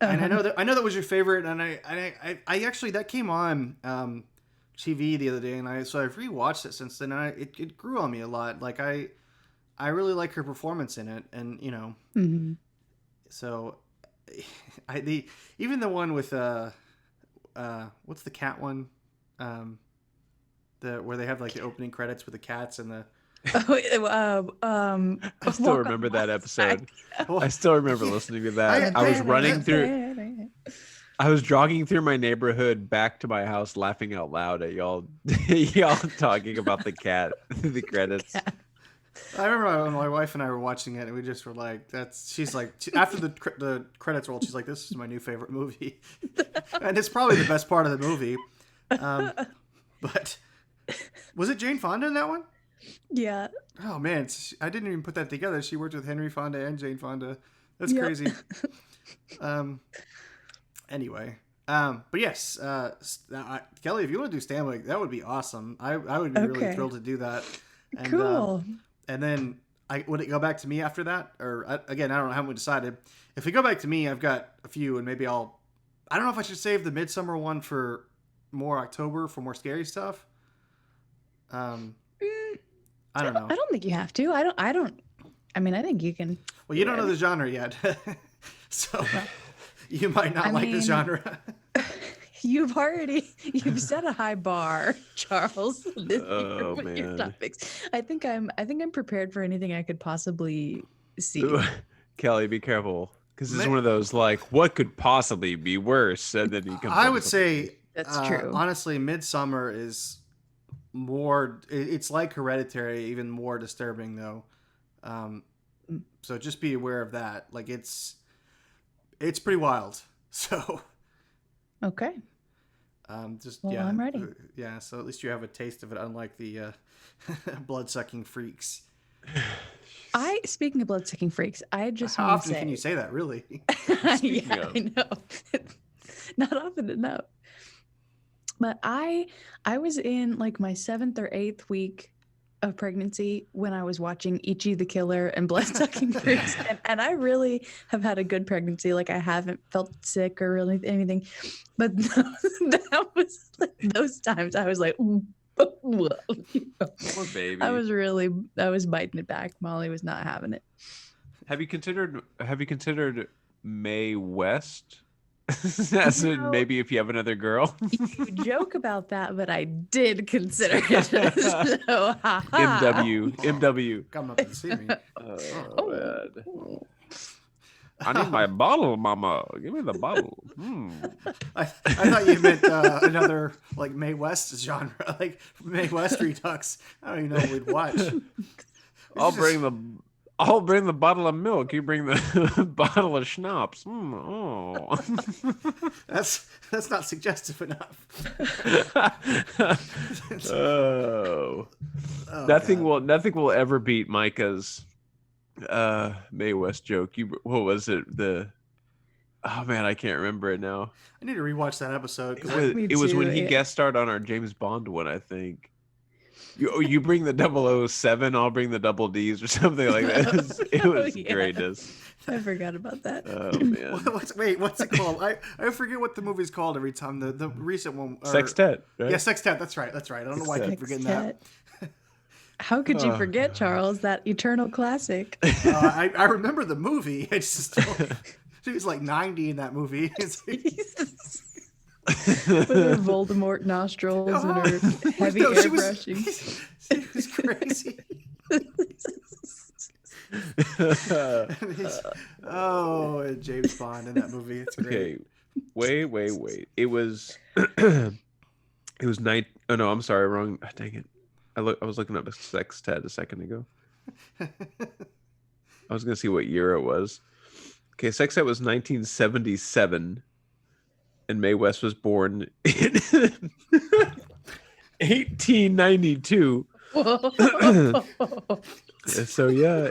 And I know that was your favorite, and I actually that came on TV the other day, and I've rewatched it since then, and it grew on me a lot. Like I really like her performance in it, and Mm-hmm. So even the one with what's the cat one, where they have like the opening credits with the cats and the. I still remember that episode. I still rember listeking to that. I was running through. I was jogging through my neighborhood back to my house, laughing out loud at y'all talking about the cat, the credits. I remember when my wife and I were watching it, and we just were like, she's like, after the credits rolled, she's like, this is my new favorite movie. And it's probably the best part of the movie. But was it Jane Fonda in that one? Yeah. Oh man, I didn't even put that together. She worked with Henry Fonda and Jane Fonda. That's crazy. Anyway, but yes, Kelly, if you want to do Stanwyck, that would be awesome. I would be really thrilled to do that. And, cool. And then would it go back to me after that, or again, I don't know, I haven't decided. If we go back to me, I've got a few, and maybe I don't know if I should save the Midsummer one for more October for more scary stuff. I don't know. I don't think you have to. I mean, I think you can. Well, you don't know the genre yet. So you might not like the genre. You've set a high bar, Charles. With your topics. I think I'm prepared for anything I could possibly see. Kelly, be careful, because this is one of those like, what could possibly be worse? And then you come. I would say that's true. Honestly, Midsummer is more. It's like Hereditary, even more disturbing though. So just be aware of that. Like it's pretty wild. So. Okay. I'm ready. Yeah, so at least you have a taste of it, unlike the blood-sucking freaks. Speaking of blood-sucking freaks, I just how want often to say, can you say that? Really? Yeah, I know. Not often enough. But I was in like my 7th or 8th week of pregnancy when I was watching Ichi the Killer and Blood-Sucking Freaks, and I really have had a good pregnancy. Like I haven't felt sick or really anything, but that was like, those times I was like, whoa. Poor baby. I was biting it back. Molly was not having it. Have you considered Mae West? That's maybe if you have another girl. You joke about that, but I did consider it. So, MW. Come up and see me. Oh, man. I need my bottle, Mama. Give me the bottle. I thought you meant another like Mae West genre, like Mae West Redux. I don't even know what we'd watch. I'll bring the bottle of milk. You bring the bottle of schnapps. That's not suggestive enough. Nothing will ever beat Micah's Mae West joke. What was it? Oh man, I can't remember it now. I need to rewatch that episode. It was when he guest starred on our James Bond one, I think. You bring the 007, I'll bring the double Ds or something like that. It was greatness. I forgot about that. Oh man. What's it called? I forget what the movie's called every time. The recent one. Sextet. Right? Yeah, Sextet. That's right. I don't know why I keep forgetting that. How could you forget, Charles? That eternal classic. I remember the movie. She was like 90 in that movie. With her Voldemort nostrils and her heavy airbrushing. She was crazy. And James Bond in that movie. It's great. Okay, wait. It was. It was night. Oh no, I'm sorry, wrong. Dang it. I was looking up a Sextet a second ago. I was gonna see what year it was. Okay, Sextet was 1977. And Mae West was born in 1892. So yeah,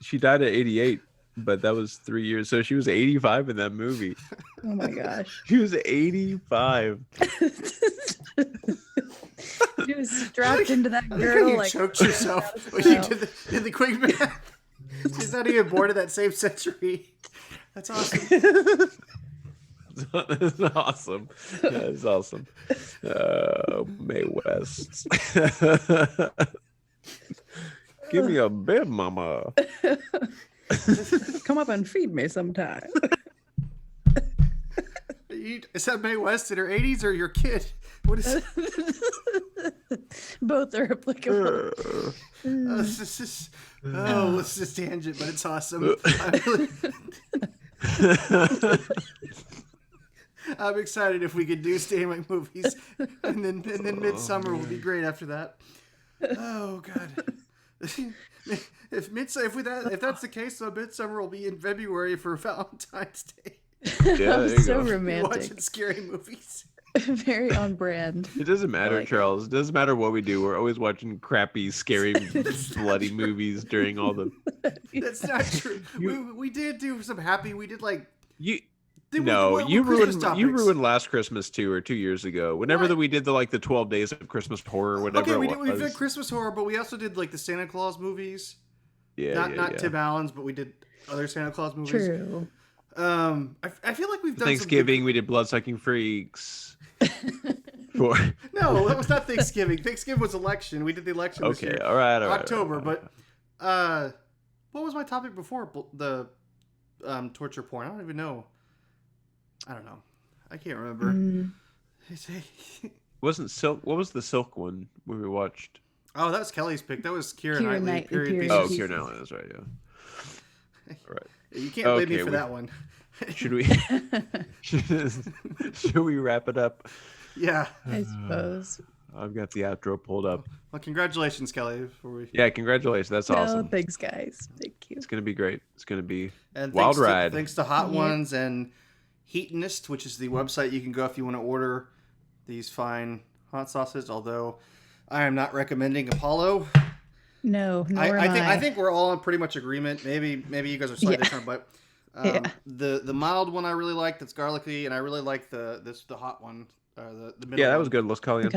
she died at 88, but that was 3 years. So she was 85 in that movie. Oh my gosh. She was 85. She was strapped into that girl. You choked yourself when you did the quick math. She's not even born in that same century. That's awesome. That's awesome. That's awesome. Mae West. Give me a bib, Mama. Come up and feed me sometime. Is that Mae West in her 80s or your kid? What is Both are applicable. This is tangent, but it's awesome. I'm excited if we could do Satanic movies, and then Midsummer will be great after that. Oh God! If that's the case, so Midsummer will be in February for Valentine's Day. Yeah, there you so go. Romantic. Watching scary movies. Very on brand. It doesn't matter, Charles. It doesn't matter what we do. We're always watching crappy, scary, bloody movies during all the. That's not true. We did do some happy. We did like you. You ruined Last Christmas 2 or 2 years ago. Whenever we did the 12 days of Christmas horror, whatever. Okay, we did Christmas horror, but we also did like the Santa Claus movies. Yeah, not Tim Allen's, but we did other Santa Claus movies. True. I feel like we've done Thanksgiving. We did Bloodsucking Freaks. No, that was not Thanksgiving. Thanksgiving was election. We did the election this year. All right. October, but what was my topic before the torture porn? I don't even know. I don't know. I can't remember. Wasn't Silk? What was the Silk one we watched? Oh, that was Kelly's pick. That was Keira Knightley. Period. Oh, Keira Knightley. That's right. Yeah. All right. You can't blame me for that one. Should we? Should we wrap it up? Yeah, I suppose. I've got the outro pulled up. Well, congratulations, Kelly. Yeah, congratulations. That's awesome. Thanks, guys. Thank you. It's gonna be great. It's gonna be and wild ride. Thanks to Hot Ones and Heatonist, which is the website you can go if you want to order these fine hot sauces. Although I am not recommending Apollo. No, I think we're all in pretty much agreement. Maybe you guys are slightly different, but the mild one I really like. That's garlicky, and I really like the hot one. The middle. Yeah, that was good. Los Caliente.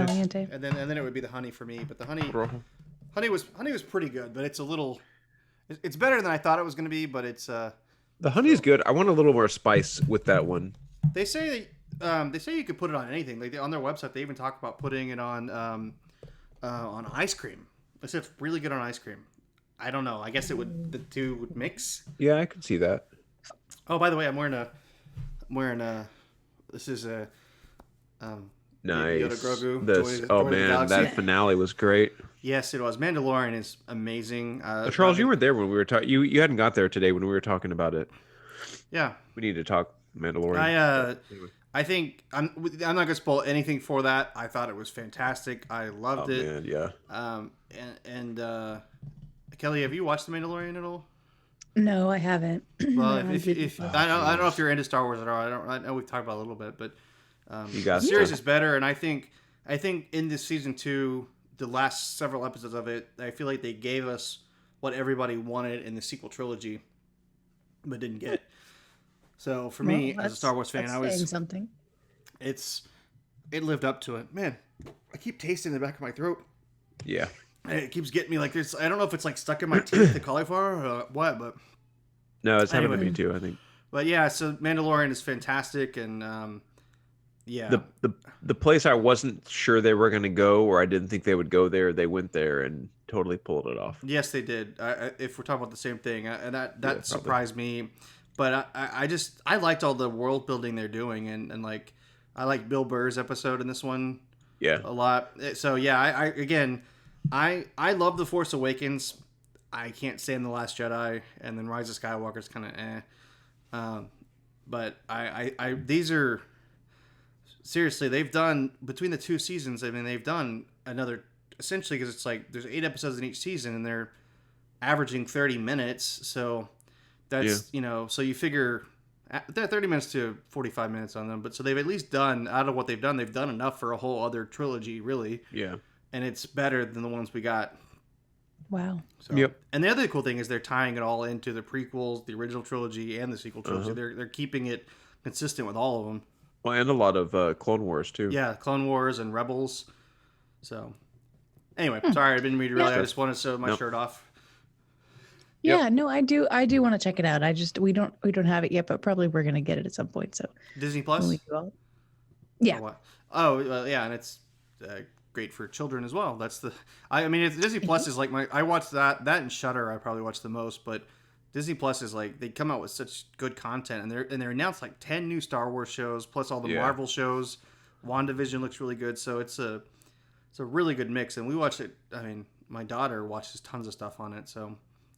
And then it would be the honey for me. But the honey was pretty good. But it's a little. It's better than I thought it was going to be. But it's the honey's good. I want a little more spice with that one. They say you could put it on anything. Like on their website, they even talk about putting it on ice cream. They said it's really good on ice cream. I don't know. I guess the two would mix. Yeah, I could see that. Oh, by the way, I'm wearing This is a nice. Yoda Grogu. That finale was great. Yes, it was. Mandalorian is amazing. Charles, you were there when we were talking. You hadn't got there today when we were talking about it. Yeah, we need to talk Mandalorian. I think I'm not gonna spoil anything for that. I thought it was fantastic. I loved it. Man, yeah. And Kelly, have you watched The Mandalorian at all? No, I haven't. Well, if I don't know if you're into Star Wars at all. I know we've talked about it a little bit, but the series is better. And I think in this season 2, the last several episodes of it, I feel like they gave us what everybody wanted in the sequel trilogy, but didn't get. So for me, as a Star Wars fan, I was saying something. It lived up to it. Man, I keep tasting the back of my throat. Yeah. And it keeps getting me like this. I don't know if it's like stuck in my teeth, the cauliflower, or what, but no, it's happened to me too, I think. But yeah, so Mandalorian is fantastic, and yeah. The place I wasn't sure they were going to go, or I didn't think they would go there, they went there and totally pulled it off. Yes, they did. If we're talking about the same thing, and that surprised me. But I liked all the world building they're doing, and like I like Bill Burr's episode in this one, a lot. So yeah, I love The Force Awakens. I can't stand The Last Jedi, and then Rise of Skywalker's kind of but these are seriously, they've done between the 2 seasons. I mean, they've done another essentially because it's like there's 8 episodes in each season, and they're averaging 30 minutes. So that's so you figure they're 30 minutes to 45 minutes on them, but so they've at least done out of what they've done enough for a whole other trilogy, really. Yeah. And it's better than the ones we got. Wow. So, and the other cool thing is they're tying it all into the prequels, the original trilogy, and the sequel trilogy. They're keeping it consistent with all of them. Well, and a lot of Clone Wars too. Yeah, Clone Wars and Rebels. So, anyway, sorry, I didn't mean to really. I just wanted to show my shirt off. Yeah, no, I do want to check it out. We don't have it yet, but probably we're gonna get it at some point. So Disney Plus. Yeah. Yeah, and it's great for children as well. That's Disney Plus is like I watched that and Shudder. I probably watched the most, but Disney Plus is like they come out with such good content, and they're announced like 10 new Star Wars shows plus all the Marvel shows. WandaVision looks really good, so it's a really good mix. And we watch it. I mean, my daughter watches tons of stuff on it, so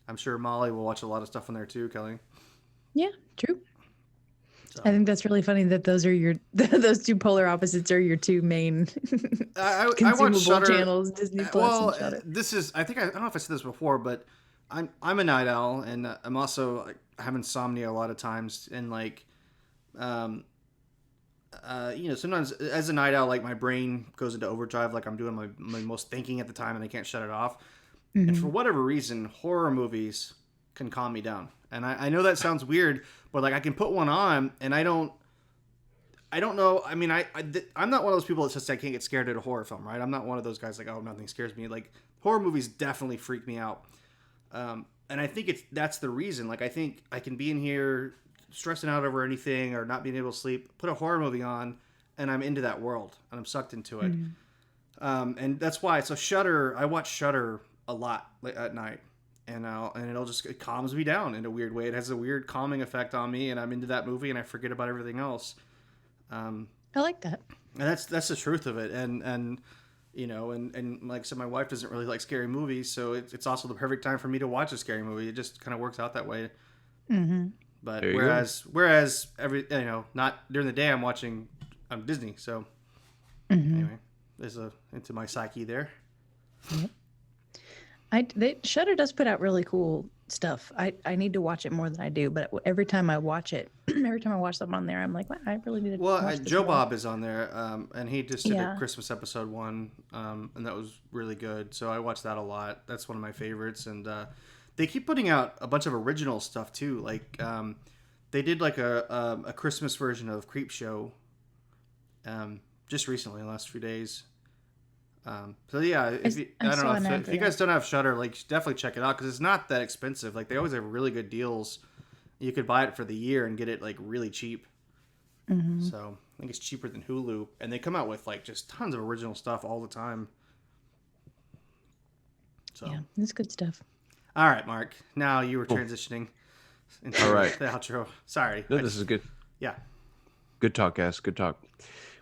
I'm sure Molly will watch a lot of stuff on there too, Kelly. Yeah, true. So. I think that's really funny that those are those 2 polar opposites are your 2 main consumable channels, Disney Plus and Shudder. This is I don't know if I said this before, but I'm a night owl, and I'm also I have insomnia a lot of times, and like sometimes as a night owl, like my brain goes into overdrive, like I'm doing my most thinking at the time, and I can't shut it off. Mm-hmm. And for whatever reason, horror movies can calm me down. And I know that sounds weird, but like I can put one on, and I don't know. I mean, I'm not one of those people that says I can't get scared at a horror film, right? I'm not one of those guys like, oh, nothing scares me. Like horror movies definitely freak me out. And I think that's the reason. Like I think I can be in here stressing out over anything or not being able to sleep, put a horror movie on, and I'm into that world and I'm sucked into it. Mm-hmm. And that's why. So Shudder, I watch Shudder a lot at night, and it calms me down in a weird way. It has a weird calming effect on me, and I'm into that movie, and I forget about everything else. I like that. And that's the truth of it. And like I said, my wife doesn't really like scary movies, so it's also the perfect time for me to watch a scary movie. It just kind of works out that way. Mm-hmm. But whereas not during the day, I'm watching Disney. So anyway, there's into my psyche there. Yep. Shudder does put out really cool stuff. I need to watch it more than I do, but every time I watch it, every time I watch something on there, I'm like, wow, I really need to watch this. Joe Bob is on there, and he just did a Christmas episode 1, and that was really good. So I watched that a lot. That's one of my favorites, and they keep putting out a bunch of original stuff too. Like they did like a Christmas version of Creepshow just recently, in the last few days. So yeah, if you guys don't have Shudder, like definitely check it out because it's not that expensive. Like they always have really good deals. You could buy it for the year and get it like really cheap. Mm-hmm. So I think it's cheaper than Hulu, and they come out with like just tons of original stuff all the time. So yeah, it's good stuff. All right, Mark. Now you were transitioning into the outro. Sorry. No, this is good. Yeah. Good talk, guys. Good talk.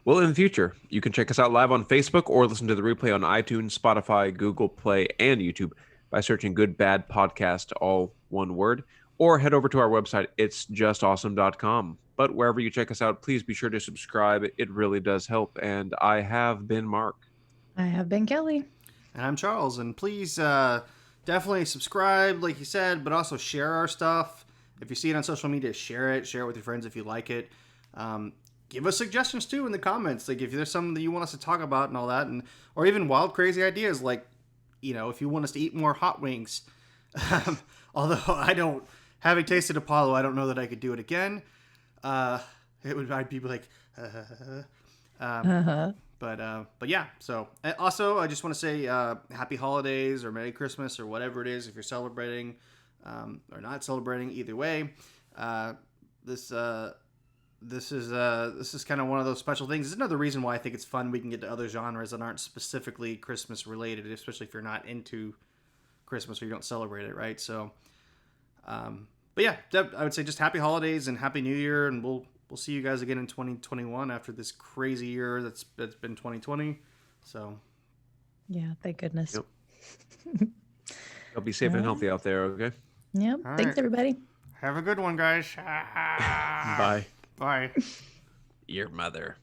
Well, in the future, you can check us out live on Facebook or listen to the replay on iTunes, Spotify, Google Play, and YouTube by searching Good Bad Podcast, all one word, or head over to our website, itsjustawesome.com. But wherever you check us out, please be sure to subscribe. It really does help. And I have been Mark. I have been Kelly. And I'm Charles. And please definitely subscribe, like you said, but also share our stuff. If you see it on social media, share it. Share it with your friends if you like it. Give us suggestions, too, in the comments. Like, if there's something that you want us to talk about and all that. Or even wild, crazy ideas. Like, if you want us to eat more hot wings. Although having tasted Apollo, I don't know that I could do it again. I'd be like, But yeah, so also I just want to say happy holidays or Merry Christmas or whatever it is if you're celebrating or not celebrating. Either way, this is kind of one of those special things. This is another reason why I think it's fun we can get to other genres that aren't specifically Christmas related, especially if you're not into Christmas or you don't celebrate it, right? So, but yeah, I would say just happy holidays and happy New Year, and we'll see you guys again in 2021 after this crazy year that's been 2020. So, yeah, thank goodness. Yep. Y'all be safe and healthy out there, okay? Yep. All Thanks, right. everybody. Have a good one, guys. Bye. Bye. Your mother.